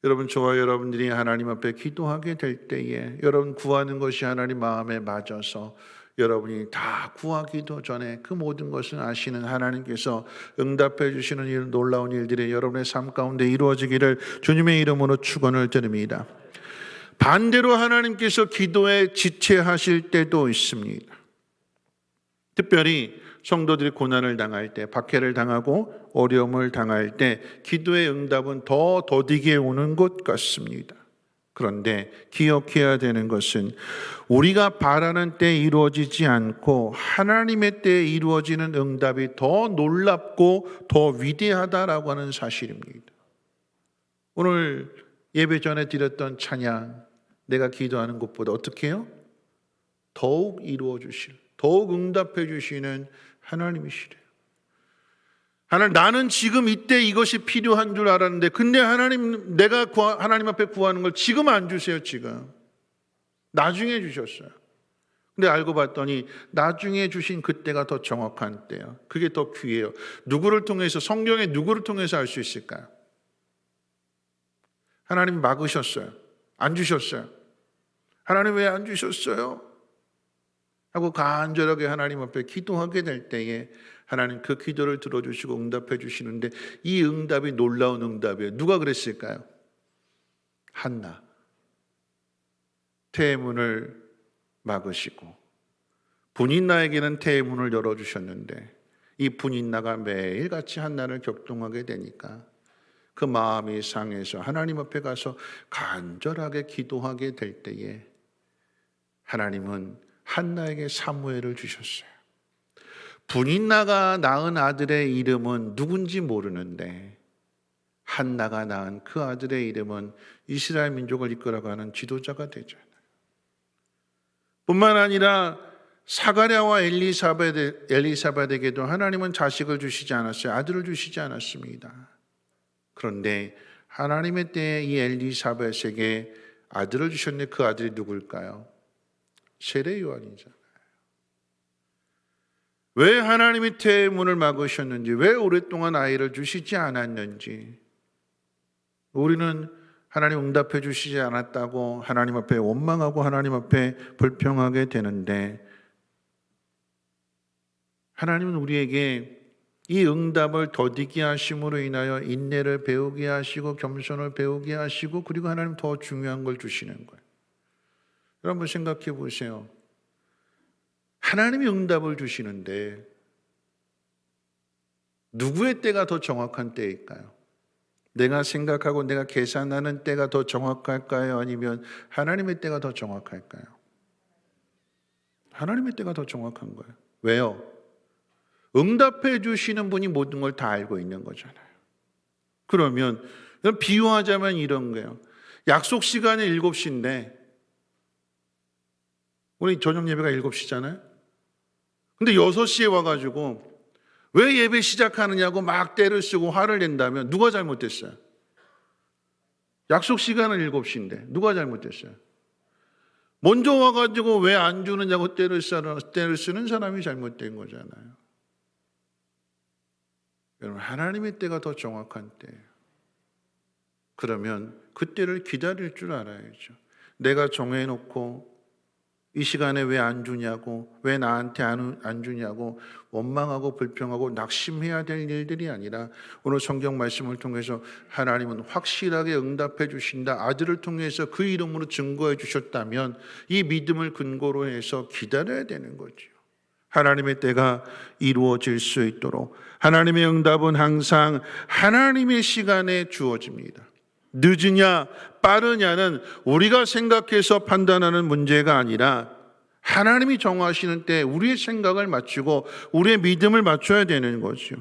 여러분, 저와 여러분들이 하나님 앞에 기도하게 될 때에 여러분 구하는 것이 하나님 마음에 맞아서 여러분이 다 구하기도 전에 그 모든 것을 아시는 하나님께서 응답해 주시는 이런 놀라운 일들이 여러분의 삶 가운데 이루어지기를 주님의 이름으로 축원을 드립니다. 반대로 하나님께서 기도에 지체하실 때도 있습니다. 특별히 성도들이 고난을 당할 때, 박해를 당하고 어려움을 당할 때 기도의 응답은 더 더디게 오는 것 같습니다. 그런데 기억해야 되는 것은 우리가 바라는 때에 이루어지지 않고 하나님의 때에 이루어지는 응답이 더 놀랍고 더 위대하다라고 하는 사실입니다. 오늘 예배 전에 드렸던 찬양, 내가 기도하는 것보다 어떻게 해요? 더욱 이루어 주실, 더욱 응답해 주시는 하나님이시래요. 나는 지금 이때 이것이 필요한 줄 알았는데 근데 하나님, 내가 하나님 앞에 구하는 걸 지금 안 주세요. 지금 나중에 주셨어요. 근데 알고 봤더니 나중에 주신 그때가 더 정확한 때예요. 그게 더 귀해요. 누구를 통해서, 성경에 누구를 통해서 알 수 있을까요? 하나님이 막으셨어요. 안 주셨어요. 하나님 왜 안 주셨어요? 하고 간절하게 하나님 앞에 기도하게 될 때에 하나님 그 기도를 들어주시고 응답해 주시는데 이 응답이 놀라운 응답이에요. 누가 그랬을까요? 한나. 태문을 막으시고 분인나에게는 태문을 열어주셨는데 이 분인나가 매일같이 한나를 격동하게 되니까 그 마음이 상해서 하나님 앞에 가서 간절하게 기도하게 될 때에 하나님은 한나에게 사무엘을 주셨어요. 분인나가 낳은 아들의 이름은 누군지 모르는데 한나가 낳은 그 아들의 이름은 이스라엘 민족을 이끌어가는 지도자가 되잖아요. 뿐만 아니라 사가랴와 엘리사벳에게도 하나님은 자식을 주시지 않았어요. 아들을 주시지 않았습니다. 그런데 하나님의 때에 이 엘리사벳에게 아들을 주셨는데 그 아들이 누굴까요? 세례 요한이잖아요. 왜 하나님이 태문을 막으셨는지, 왜 오랫동안 아이를 주시지 않았는지, 우리는 하나님 응답해 주시지 않았다고 하나님 앞에 원망하고 하나님 앞에 불평하게 되는데 하나님은 우리에게 이 응답을 더디게 하심으로 인하여 인내를 배우게 하시고 겸손을 배우게 하시고 그리고 하나님 더 중요한 걸 주시는 거예요. 여러분 생각해 보세요. 하나님이 응답을 주시는데 누구의 때가 더 정확한 때일까요? 내가 생각하고 내가 계산하는 때가 더 정확할까요? 아니면 하나님의 때가 더 정확할까요? 하나님의 때가 더 정확한 거예요. 왜요? 응답해 주시는 분이 모든 걸 다 알고 있는 거잖아요. 그러면 비유하자면 이런 거예요. 약속 시간이 7시인데 우리 저녁 예배가 7시잖아요. 근데 6시에 와가지고 왜 예배 시작하느냐고 막 때를 쓰고 화를 낸다면 누가 잘못됐어요? 약속 시간은 7시인데 누가 잘못됐어요? 먼저 와가지고 왜 안 주느냐고 때를 쓰는 사람이 잘못된 거잖아요. 여러분, 하나님의 때가 더 정확한 때예요. 그러면 그 때를 기다릴 줄 알아야죠. 내가 정해놓고 이 시간에 왜 안 주냐고, 왜 나한테 안 주냐고 원망하고 불평하고 낙심해야 될 일들이 아니라 오늘 성경 말씀을 통해서 하나님은 확실하게 응답해 주신다. 아들을 통해서 그 이름으로 증거해 주셨다면 이 믿음을 근거로 해서 기다려야 되는 거죠. 하나님의 때가 이루어질 수 있도록 하나님의 응답은 항상 하나님의 시간에 주어집니다. 늦으냐 빠르냐는 우리가 생각해서 판단하는 문제가 아니라 하나님이 정하시는 때 우리의 생각을 맞추고 우리의 믿음을 맞춰야 되는 거죠.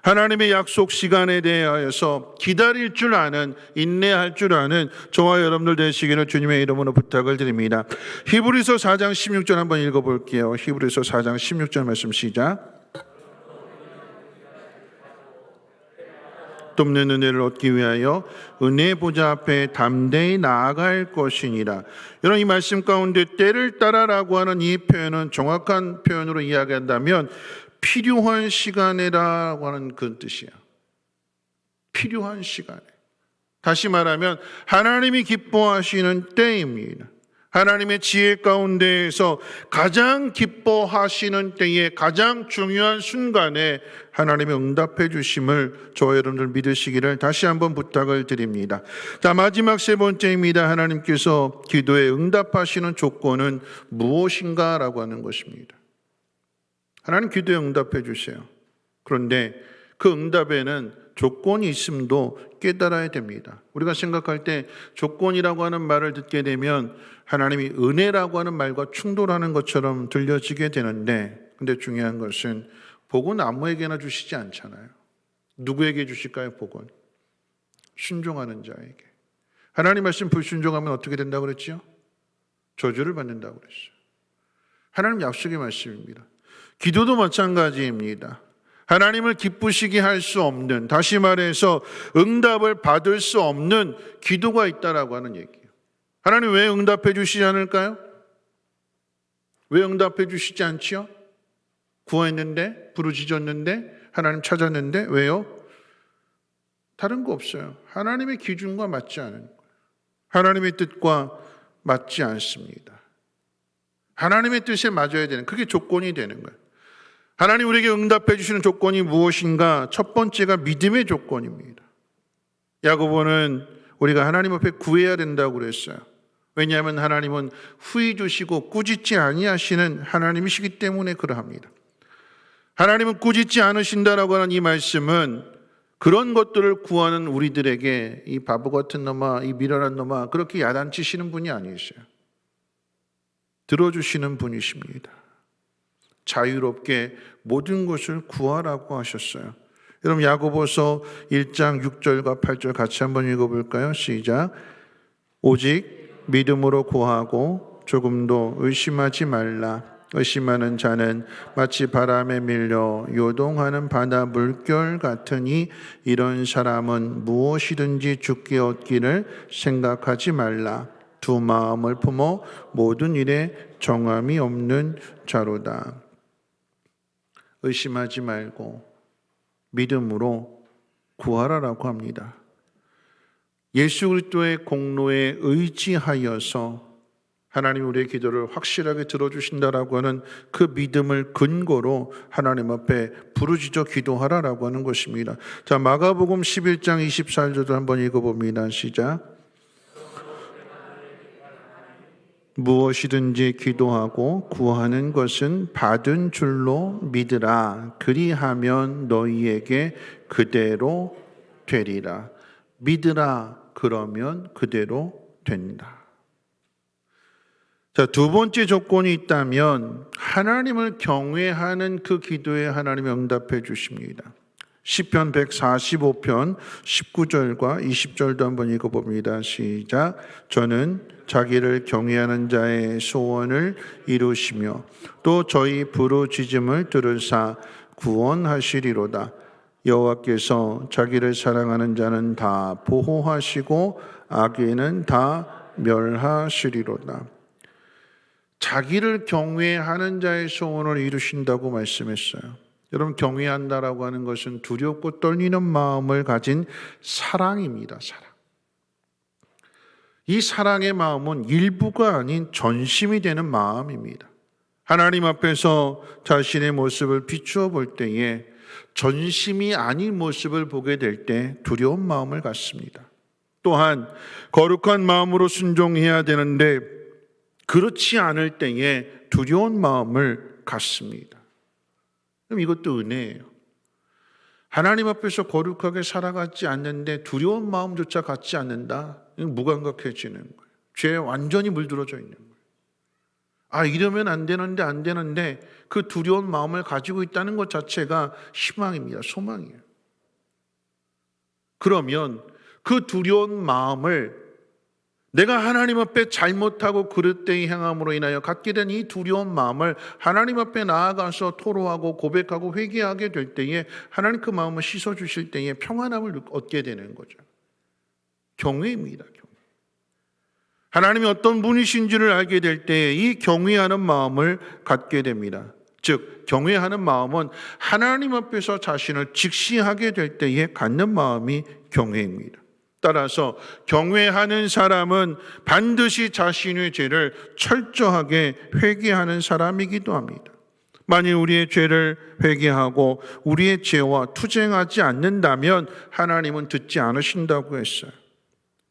하나님의 약속 시간에 대하여서 기다릴 줄 아는, 인내할 줄 아는 저와 여러분들 되시기를 주님의 이름으로 부탁을 드립니다. 히브리서 4장 16절 한번 읽어볼게요. 히브리서 4장 16절 말씀 시작. 돕는 은혜를 얻기 위하여 은혜 보좌 앞에 담대히 나아갈 것이니라. 여러분, 이 말씀 가운데 때를 따라라고 하는 이 표현은 정확한 표현으로 이야기한다면 필요한 시간에라고 하는 그런 뜻이야. 필요한 시간에. 다시 말하면 하나님이 기뻐하시는 때입니다. 하나님의 지혜 가운데에서 가장 기뻐하시는 때에 가장 중요한 순간에 하나님의 응답해 주심을 저와 여러분들 믿으시기를 다시 한번 부탁을 드립니다. 자, 마지막 세 번째입니다. 하나님께서 기도에 응답하시는 조건은 무엇인가 라고 하는 것입니다. 하나님 기도에 응답해 주세요. 그런데 그 응답에는 조건이 있음도 깨달아야 됩니다. 우리가 생각할 때 조건이라고 하는 말을 듣게 되면 하나님이 은혜라고 하는 말과 충돌하는 것처럼 들려지게 되는데, 근데 중요한 것은 복은 아무에게나 주시지 않잖아요. 누구에게 주실까요? 복은 순종하는 자에게. 하나님 말씀 불순종하면 어떻게 된다고 그랬죠? 저주를 받는다고 그랬어요. 하나님 약속의 말씀입니다. 기도도 마찬가지입니다. 하나님을 기쁘시게 할 수 없는, 다시 말해서 응답을 받을 수 없는 기도가 있다라고 하는 얘기예요. 하나님 왜 응답해 주시지 않을까요? 왜 응답해 주시지 않지요? 구했는데, 부르짖었는데, 하나님 찾았는데, 왜요? 다른 거 없어요. 하나님의 기준과 맞지 않은 거예요. 하나님의 뜻과 맞지 않습니다. 하나님의 뜻에 맞아야 되는, 그게 조건이 되는 거예요. 하나님 우리에게 응답해 주시는 조건이 무엇인가? 첫 번째가 믿음의 조건입니다. 야고보는 우리가 하나님 앞에 구해야 된다고 그랬어요. 왜냐하면 하나님은 후히 주시고 꾸짖지 아니하시는 하나님이시기 때문에 그러합니다. 하나님은 꾸짖지 않으신다라고 하는 이 말씀은 그런 것들을 구하는 우리들에게 이 바보 같은 놈아, 이 미련한 놈아 그렇게 야단치시는 분이 아니세요. 들어주시는 분이십니다. 자유롭게 모든 것을 구하라고 하셨어요. 여러분, 야고보서 1장 6절과 8절 같이 한번 읽어볼까요? 시작. 오직 믿음으로 구하고 조금도 의심하지 말라. 의심하는 자는 마치 바람에 밀려 요동하는 바다 물결 같으니 이런 사람은 무엇이든지 죽게 얻기를 생각하지 말라. 두 마음을 품어 모든 일에 정함이 없는 자로다. 의심하지 말고 믿음으로 구하라라고 합니다. 예수 그리스도의 공로에 의지하여서 하나님 우리의 기도를 확실하게 들어주신다라고 하는 그 믿음을 근거로 하나님 앞에 부르짖어 기도하라라고 하는 것입니다. 자, 마가복음 11장 24절도 한번 읽어봅니다. 시작. 무엇이든지 기도하고 구하는 것은 받은 줄로 믿으라. 그리하면 너희에게 그대로 되리라. 믿으라. 그러면 그대로 된다. 자, 두 번째 조건이 있다면 하나님을 경외하는 그 기도에 하나님이 응답해 주십니다. 시편 145편 19절과 20절도 한번 읽어봅니다. 시작. 저는 자기를 경외하는 자의 소원을 이루시며 또 저희 부르짖음을 들으사 구원하시리로다. 여호와께서 자기를 사랑하는 자는 다 보호하시고 악인은 다 멸하시리로다. 자기를 경외하는 자의 소원을 이루신다고 말씀했어요. 여러분, 경외한다라고 하는 것은 두렵고 떨리는 마음을 가진 사랑입니다. 사랑. 이 사랑의 마음은 일부가 아닌 전심이 되는 마음입니다. 하나님 앞에서 자신의 모습을 비추어 볼 때에 전심이 아닌 모습을 보게 될 때 두려운 마음을 갖습니다. 또한 거룩한 마음으로 순종해야 되는데 그렇지 않을 때에 두려운 마음을 갖습니다. 그럼 이것도 은혜예요. 하나님 앞에서 거룩하게 살아가지 않는데 두려운 마음조차 갖지 않는다. 무감각해지는 거예요. 죄에 완전히 물들어져 있는 거예요. 아, 이러면 안 되는데 그 두려운 마음을 가지고 있다는 것 자체가 희망입니다. 소망이에요. 그러면 그 두려운 마음을 내가 하나님 앞에 잘못하고 그릇되이 행함으로 인하여 갖게 된 이 두려운 마음을 하나님 앞에 나아가서 토로하고 고백하고 회개하게 될 때에 하나님 그 마음을 씻어주실 때에 평안함을 얻게 되는 거죠. 경외입니다. 하나님이 어떤 분이신지를 알게 될 때에 이 경외하는 마음을 갖게 됩니다. 즉 경외하는 마음은 하나님 앞에서 자신을 직시하게 될 때에 갖는 마음이 경외입니다. 따라서 경외하는 사람은 반드시 자신의 죄를 철저하게 회개하는 사람이기도 합니다. 만일 우리의 죄를 회개하고 우리의 죄와 투쟁하지 않는다면 하나님은 듣지 않으신다고 했어요.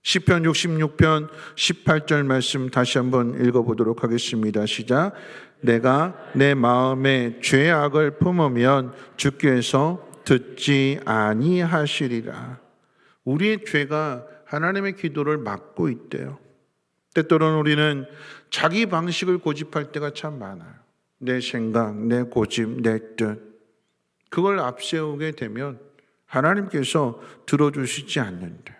시편 66편 18절 말씀 다시 한번 읽어보도록 하겠습니다. 시작. 내가 내 마음에 죄악을 품으면 주께서 듣지 아니하시리라. 우리의 죄가 하나님의 기도를 막고 있대요. 때때로는 우리는 자기 방식을 고집할 때가 참 많아요. 내 생각, 내 고집, 내 뜻. 그걸 앞세우게 되면 하나님께서 들어주시지 않는데요.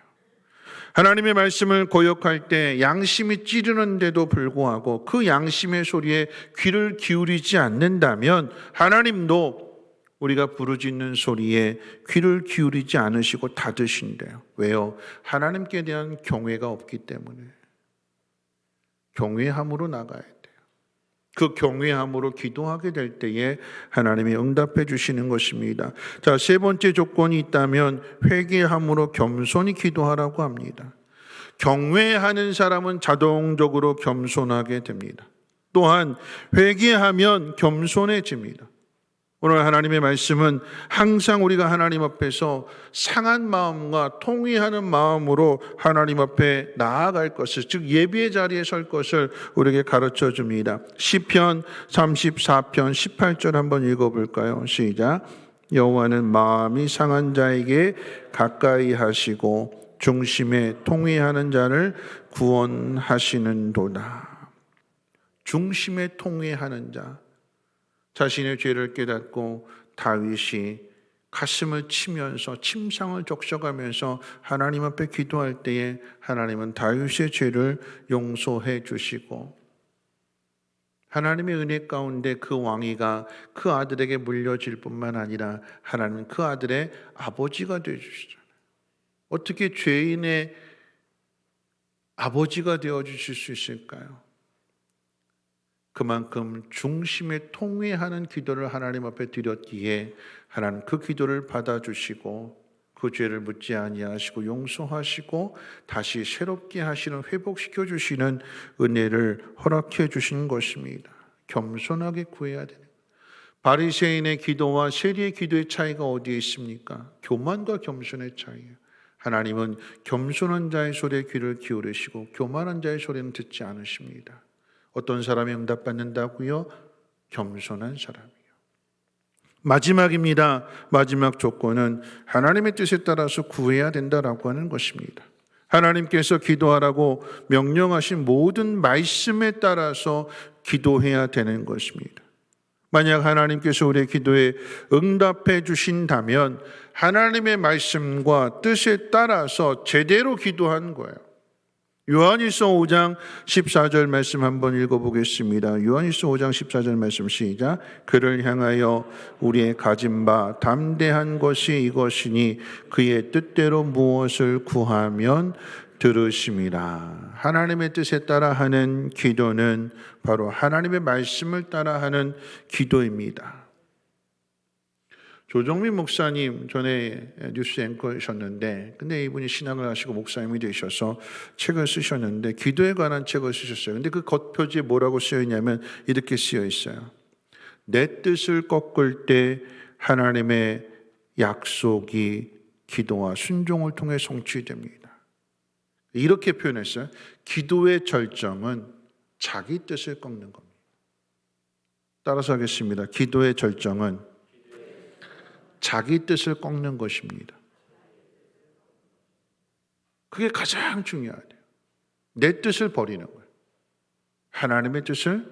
하나님의 말씀을 거역할 때 양심이 찌르는데도 불구하고 그 양심의 소리에 귀를 기울이지 않는다면 하나님도 우리가 부르짖는 소리에 귀를 기울이지 않으시고 닫으신대요. 왜요? 하나님께 대한 경외가 없기 때문에. 경외함으로 나가야 돼요. 그 경외함으로 기도하게 될 때에 하나님이 응답해 주시는 것입니다. 자, 세 번째 조건이 있다면 회개함으로 겸손히 기도하라고 합니다. 경외하는 사람은 자동적으로 겸손하게 됩니다. 또한 회개하면 겸손해집니다. 오늘 하나님의 말씀은 항상 우리가 하나님 앞에서 상한 마음과 통회하는 마음으로 하나님 앞에 나아갈 것을, 즉 예배의 자리에 설 것을 우리에게 가르쳐 줍니다. 시편 34편 18절 한번 읽어볼까요? 시작. 여호와는 마음이 상한 자에게 가까이 하시고 중심에 통회하는 자를 구원하시는도다. 중심에 통회하는 자. 자신의 죄를 깨닫고 다윗이 가슴을 치면서 침상을 적셔가면서 하나님 앞에 기도할 때에 하나님은 다윗의 죄를 용서해 주시고 하나님의 은혜 가운데 그 왕위가 그 아들에게 물려질 뿐만 아니라 하나님은 그 아들의 아버지가 되어 주시잖아요. 어떻게 죄인의 아버지가 되어 주실 수 있을까요? 그만큼 중심에 통회하는 기도를 하나님 앞에 드렸기에 하나님 그 기도를 받아주시고 그 죄를 묻지 아니하시고 용서하시고 다시 새롭게 하시는, 회복시켜 주시는 은혜를 허락해 주신 것입니다. 겸손하게 구해야 되는 거예요. 바리새인의 기도와 세리의 기도의 차이가 어디에 있습니까? 교만과 겸손의 차이예요. 하나님은 겸손한 자의 소리에 귀를 기울이시고 교만한 자의 소리는 듣지 않으십니다. 어떤 사람이 응답받는다고요? 겸손한 사람이요. 마지막입니다. 마지막 조건은 하나님의 뜻에 따라서 구해야 된다라고 하는 것입니다. 하나님께서 기도하라고 명령하신 모든 말씀에 따라서 기도해야 되는 것입니다. 만약 하나님께서 우리의 기도에 응답해 주신다면 하나님의 말씀과 뜻에 따라서 제대로 기도한 거예요. 요한일서 5장 14절 말씀 한번 읽어보겠습니다. 요한일서 5장 14절 말씀 시작. 그를 향하여 우리의 가진 바 담대한 것이 이것이니 그의 뜻대로 무엇을 구하면 들으심이라. 하나님의 뜻에 따라 하는 기도는 바로 하나님의 말씀을 따라 하는 기도입니다. 조정민 목사님 전에 뉴스 앵커이셨는데 근데 이분이 신학을 하시고 목사님이 되셔서 책을 쓰셨는데 기도에 관한 책을 쓰셨어요. 근데 그 겉표지에 뭐라고 쓰여 있냐면 이렇게 쓰여 있어요. 내 뜻을 꺾을 때 하나님의 약속이 기도와 순종을 통해 성취됩니다. 이렇게 표현했어요. 기도의 절정은 자기 뜻을 꺾는 겁니다. 따라서 하겠습니다. 기도의 절정은 자기 뜻을 꺾는 것입니다. 그게 가장 중요해요. 내 뜻을 버리는 거예요. 하나님의 뜻을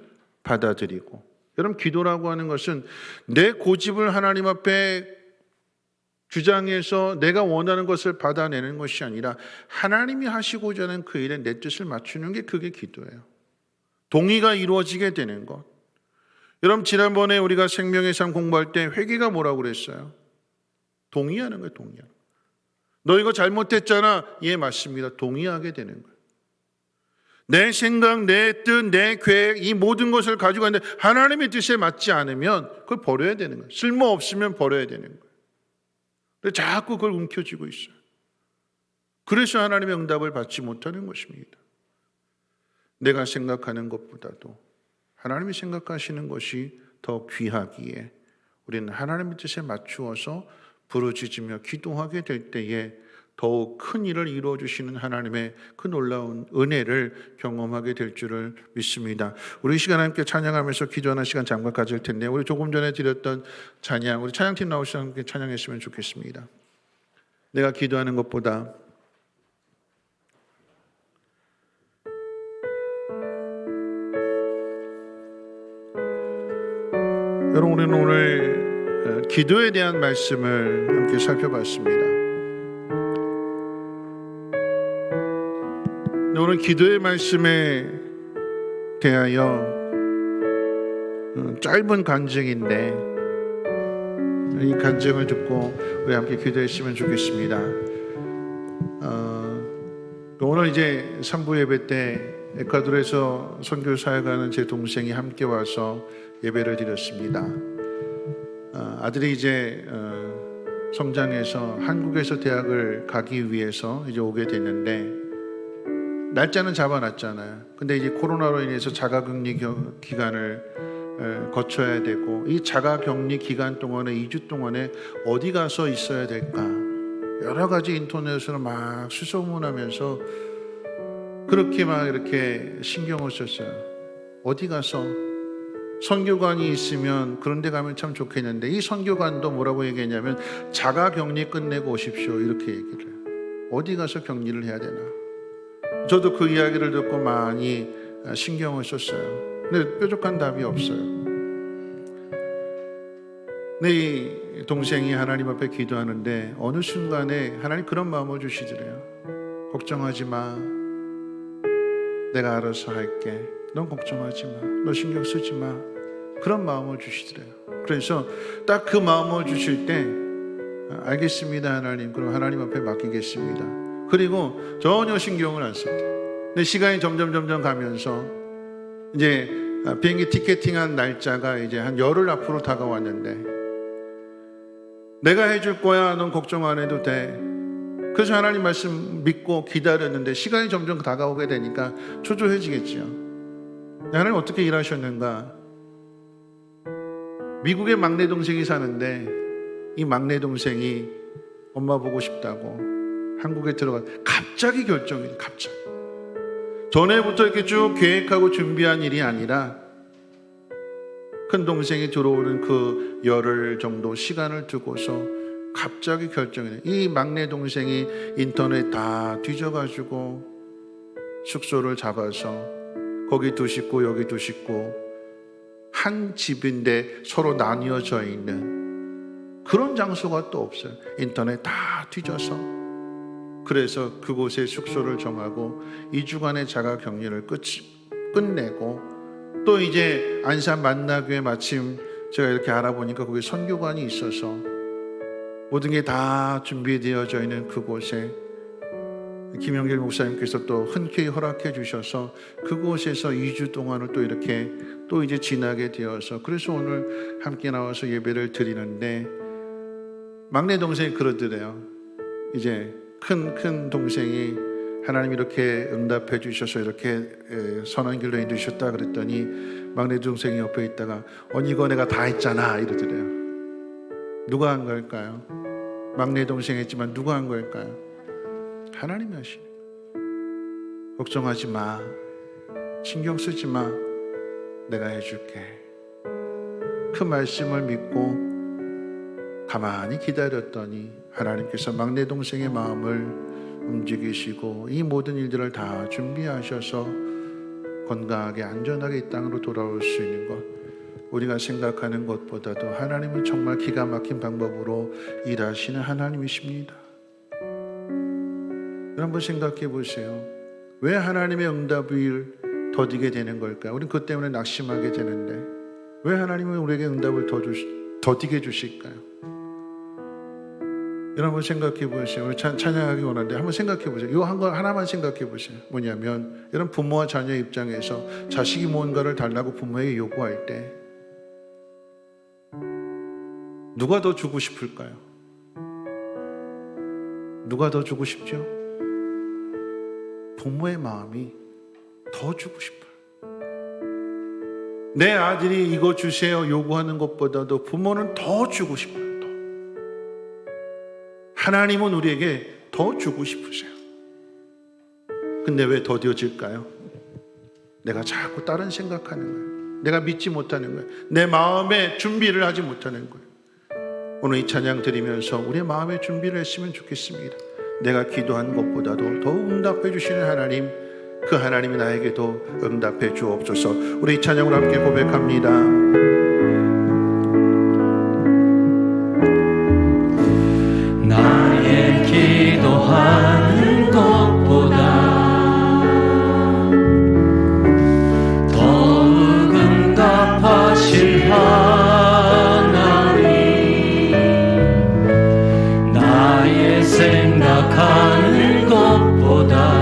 받아들이고. 여러분, 기도라고 하는 것은 내 고집을 하나님 앞에 주장해서 내가 원하는 것을 받아내는 것이 아니라 하나님이 하시고자 하는 그 일에 내 뜻을 맞추는 게 그게 기도예요. 동의가 이루어지게 되는 것. 여러분, 지난번에 우리가 생명의 삶 공부할 때 회개가 뭐라고 그랬어요? 동의하는 거예요. 동의하는 거예요. 너 이거 잘못했잖아. 예, 맞습니다. 동의하게 되는 거예요. 내 생각, 내 뜻, 내 계획, 이 모든 것을 가지고 있는데 하나님의 뜻에 맞지 않으면 그걸 버려야 되는 거예요. 쓸모없으면 버려야 되는 거예요. 근데 자꾸 그걸 움켜쥐고 있어요. 그래서 하나님의 응답을 받지 못하는 것입니다. 내가 생각하는 것보다도 하나님이 생각하시는 것이 더 귀하기에 우리는 하나님의 뜻에 맞추어서 부르짖으며 기도하게 될 때에 더욱 큰 일을 이루어주시는 하나님의 그 놀라운 은혜를 경험하게 될 줄을 믿습니다. 우리 이 시간 함께 찬양하면서 기도하는 시간 잠깐 가질 텐데 우리 조금 전에 드렸던 찬양, 우리 찬양팀 나오셔서 함께 찬양했으면 좋겠습니다. 내가 기도하는 것보다 여러분, 우리는 오늘 기도에 대한 말씀을 함께 살펴봤습니다. 오늘 기도의 말씀에 대하여 짧은 간증인데 이 간증을 듣고 우리 함께 기도했으면 좋겠습니다. 오늘 이제 3부 예배 때 에콰도르에서 선교 사역하는 제 동생이 함께 와서 예배를 드렸습니다. 아들이 이제 성장해서 한국에서 대학을 가기 위해서 이제 오게 됐는데 날짜는 잡아놨잖아요. 근데 이제 코로나로 인해서 자가격리 기간을 거쳐야 되고 이 자가격리 기간 동안에 2주 동안에 어디 가서 있어야 될까 여러 가지 인터넷으로 막 수소문하면서 그렇게 막 이렇게 신경을 썼어요. 어디 가서 선교관이 있으면 그런 데 가면 참 좋겠는데 이 선교관도 뭐라고 얘기했냐면 자가격리 끝내고 오십시오 이렇게 얘기를 해요. 어디 가서 격리를 해야 되나. 저도 그 이야기를 듣고 많이 신경을 썼어요. 근데 뾰족한 답이 없어요. 근데 이 동생이 하나님 앞에 기도하는데 어느 순간에 하나님 그런 마음을 주시더래요. 걱정하지 마. 내가 알아서 할게. 넌 걱정하지 마. 너 신경 쓰지 마. 그런 마음을 주시더래요. 그래서 딱 그 마음을 주실 때 알겠습니다 하나님. 그럼 하나님 앞에 맡기겠습니다. 그리고 전혀 신경을 안 썼대. 근데 시간이 점점 가면서 이제 비행기 티켓팅한 날짜가 이제 한 열흘 앞으로 다가왔는데 내가 해줄 거야. 넌 걱정 안 해도 돼. 그래서 하나님 말씀 믿고 기다렸는데 시간이 점점 다가오게 되니까 초조해지겠지요. 하나님 어떻게 일하셨는가? 미국에 막내 동생이 사는데 이 막내 동생이 엄마 보고 싶다고 한국에 들어가 갑자기 결정이 갑자기 전에부터 이렇게 쭉 계획하고 준비한 일이 아니라 큰 동생이 들어오는 그 열흘 정도 시간을 두고서 갑자기 결정이 돼. 이 막내 동생이 인터넷 다 뒤져가지고 숙소를 잡아서 거기 두 식구 여기 두 식구 한 집인데 서로 나뉘어져 있는 그런 장소가 또 없어요. 인터넷 다 뒤져서 그래서 그곳에 숙소를 정하고 2주간의 자가격리를 끝내고 또 이제 안산 만나교회 마침 제가 이렇게 알아보니까 거기 선교관이 있어서 모든 게 다 준비되어져 있는 그곳에 김영길 목사님께서 또 흔쾌히 허락해 주셔서 그곳에서 2주 동안을 또 이렇게 또 이제 지나게 되어서 그래서 오늘 함께 나와서 예배를 드리는데 막내 동생이 그러더래요. 이제 큰 동생이 하나님 이렇게 응답해 주셔서 이렇게 선한 길로 인도하셨다 그랬더니 막내 동생이 옆에 있다가 언니 이거 내가 다 했잖아 이러더래요. 누가 한 걸까요? 막내 동생이 했지만 누가 한 걸까요? 하나님이 하시네. 걱정하지 마. 신경 쓰지 마. 내가 해줄게. 그 말씀을 믿고 가만히 기다렸더니 하나님께서 막내 동생의 마음을 움직이시고 이 모든 일들을 다 준비하셔서 건강하게 안전하게 이 땅으로 돌아올 수 있는 것, 우리가 생각하는 것보다도 하나님은 정말 기가 막힌 방법으로 일하시는 하나님이십니다. 여러분 생각해 보세요. 왜 하나님의 응답을 더디게 되는 걸까요? 우리는 그것 때문에 낙심하게 되는데 왜 하나님은 우리에게 응답을 더디게 주실까요? 여러분 생각해 보세요. 우리 찬양하기 원하는데 한번 생각해 보세요. 이거 한 거 하나만 생각해 보세요. 뭐냐면 여러분 부모와 자녀 입장에서 자식이 뭔가를 달라고 부모에게 요구할 때 누가 더 주고 싶을까요? 누가 더 주고 싶죠? 부모의 마음이 더 주고 싶어요. 내 아들이 이거 주세요 요구하는 것보다도 부모는 더 주고 싶어요. 더. 하나님은 우리에게 더 주고 싶으세요. 근데 왜 더뎌질까요? 내가 자꾸 다른 생각하는 거예요. 내가 믿지 못하는 거예요. 내 마음에 준비를 하지 못하는 거예요. 오늘 이 찬양 드리면서 우리의 마음의 준비를 했으면 좋겠습니다. 내가 기도한 것보다도 더 응답해 주시는 하나님, 그 하나님이 나에게도 응답해 주옵소서. 우리 이 찬양으로 함께 고백합니다. 나의 기도하는 것보다 더욱 응답하실 하나님, 나의 생각하는 것보다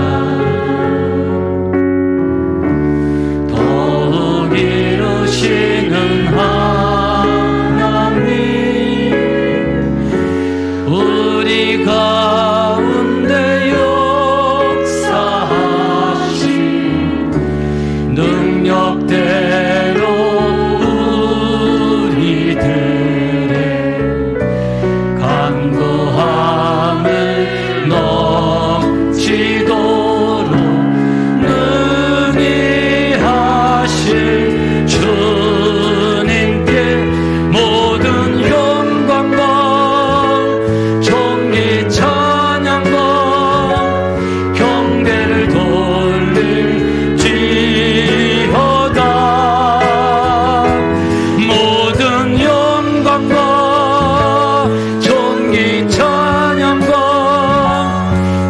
이루시는 하나님, 우리 가운데 역사하신 능력대로 우리들의 간구함을 넘치도록 능히 하실 주님께 모든 영광과 존귀 찬양과 경배를 돌릴지어다. 모든 영광과 존귀 찬양과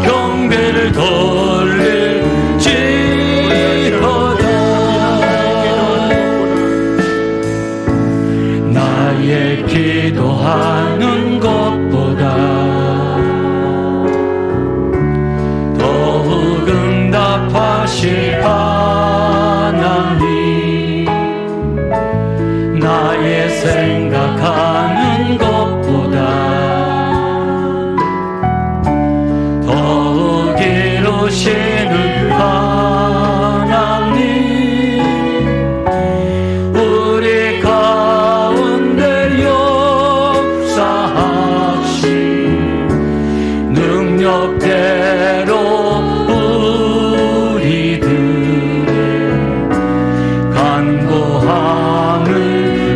경배를 돌릴지어다. 나의 기도하는 것보다 더욱 응답하실 하나님, 나의 생각하는 것보다 더욱 이루시는 하나님, 우리 가운데 역사하신 능력대로 우리들의 간구함을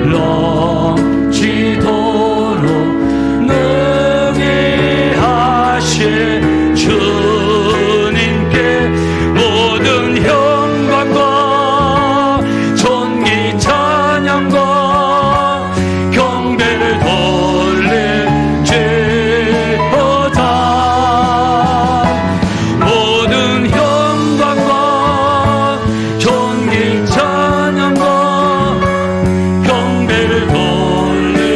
넘치도록 능히 하실 주님께 모든 영광과 존귀 찬양과 경배를 돌릴지어다. 모든 영광과 존귀 찬양과 경배를 돌릴지어다.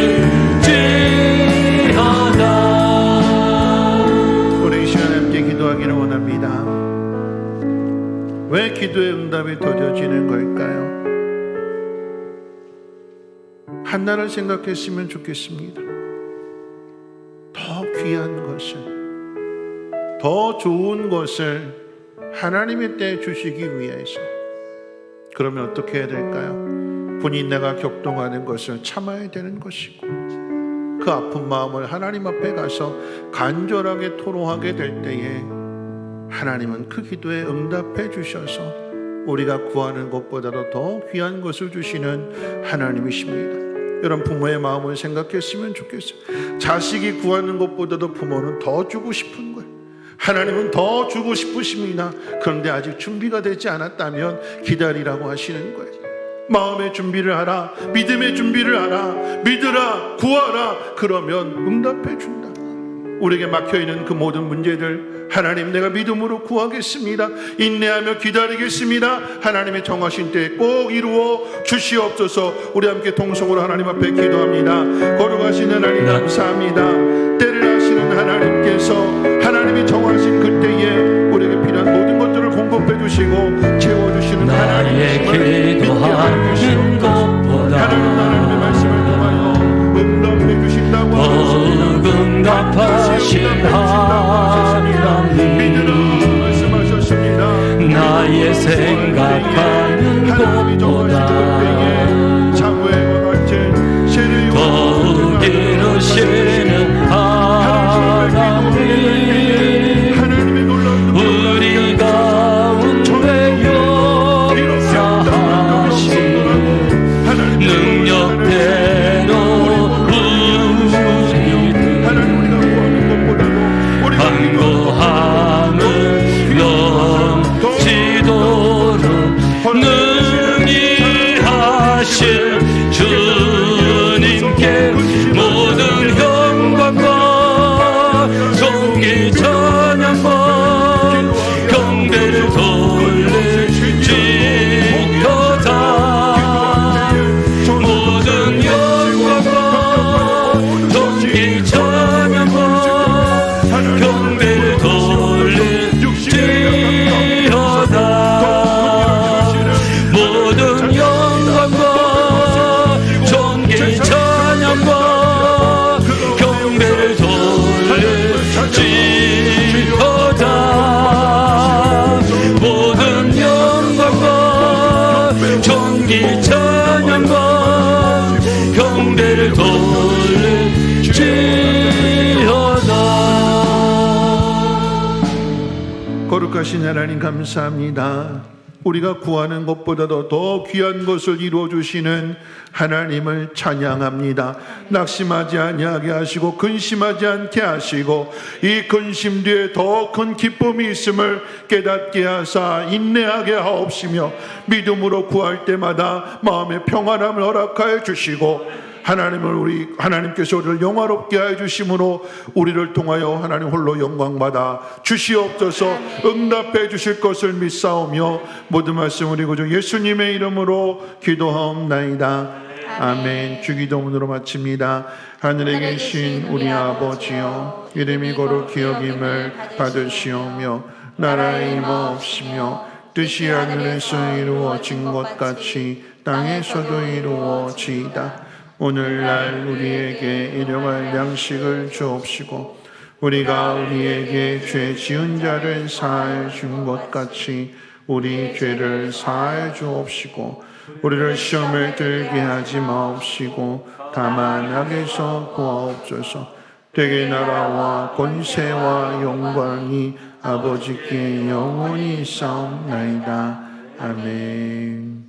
우리 이 시간에 함께 기도하기를 원합니다. 왜 기도의 응답이 더뎌지는 걸까요? 한나를 생각했으면 좋겠습니다. 더 귀한 것을, 더 좋은 것을 하나님의 때에 주시기 위해서. 그러면 어떻게 해야 될까요? 본인 내가 격동하는 것을 참아야 되는 것이고, 그 아픈 마음을 하나님 앞에 가서 간절하게 토로하게 될 때에 하나님은 그 기도에 응답해 주셔서 우리가 구하는 것보다도 더 귀한 것을 주시는 하나님이십니다. 이런 부모의 마음을 생각했으면 좋겠어요. 자식이 구하는 것보다도 부모는 더 주고 싶은 거예요. 하나님은 더 주고 싶으십니다. 그런데 아직 준비가 되지 않았다면 기다리라고 하시는 거예요. 마음의 준비를 하라, 믿음의 준비를 하라, 믿으라, 구하라, 그러면 응답해 준다. 우리에게 막혀있는 그 모든 문제들 하나님 내가 믿음으로 구하겠습니다. 인내하며 기다리겠습니다. 하나님의 정하신 때에 꼭 이루어 주시옵소서. 우리 함께 통성으로 하나님 앞에 기도합니다. 거룩하신 하나님 감사합니다. 때를 아시는 하나님께서 하나님이 정하신 그때에 우리에게 필요한 모든 것들을 공급해 주시고 채워주시는 나의 기도하는 것보다 하나님의 말씀을 통하여 응답해 주신다고 하셨습니다. 응답하신 하나님 믿으라 말씀하셨습니다. 나의 생각하는 것보다 더 이루시는 하나님 우리 가운데 역사하신 능력대로 간구함을 넘치도록 능히 하실 주님께 모든 영광과 존귀 찬양과 경배를 돌릴지어다. 모든 영광과 존귀 찬양과 경배를 돌릴지어다. 모든 영광과 존귀 찬양과 경배를 돌릴지어다. 모든 영광과 존귀 찬양과 경배를 돌릴지어다. 거룩하신 하나님 감사합니다. 우리가 구하는 것보다도 더 귀한 것을 이루어 주시는 하나님을 찬양합니다. 낙심하지 아니하게 하시고 근심하지 않게 하시고 이 근심 뒤에 더 큰 기쁨이 있음을 깨닫게 하사 인내하게 하옵시며 믿음으로 구할 때마다 마음의 평안함을 허락하여 주시고 하나님께서 우리를 영화롭게 해 주심으로 우리를 통하여 하나님 홀로 영광 받아 주시옵소서. 응답해 주실 것을 믿사오며 모든 말씀 우리 구주 예수님의 이름으로 기도하옵나이다. 아멘. 주기도문으로 마칩니다. 하늘에 계신 우리 아버지여, 이름이 거룩히 여김을 받으시오며 나라의 임하옵시며 뜻이 하늘에서 이루어진 것 같이 땅에서도 이루어지이다. 오늘날 우리에게 일용할 양식을 주옵시고 우리가 우리에게 죄 지은 자를 사하여 준 것 같이 우리 죄를 사하여 주옵시고 우리를 시험에 들게 하지 마옵시고 다만 악에서 구하옵소서. 되게 나라와 권세와 영광이 아버지께 영원히 있사옵나이다. 아멘.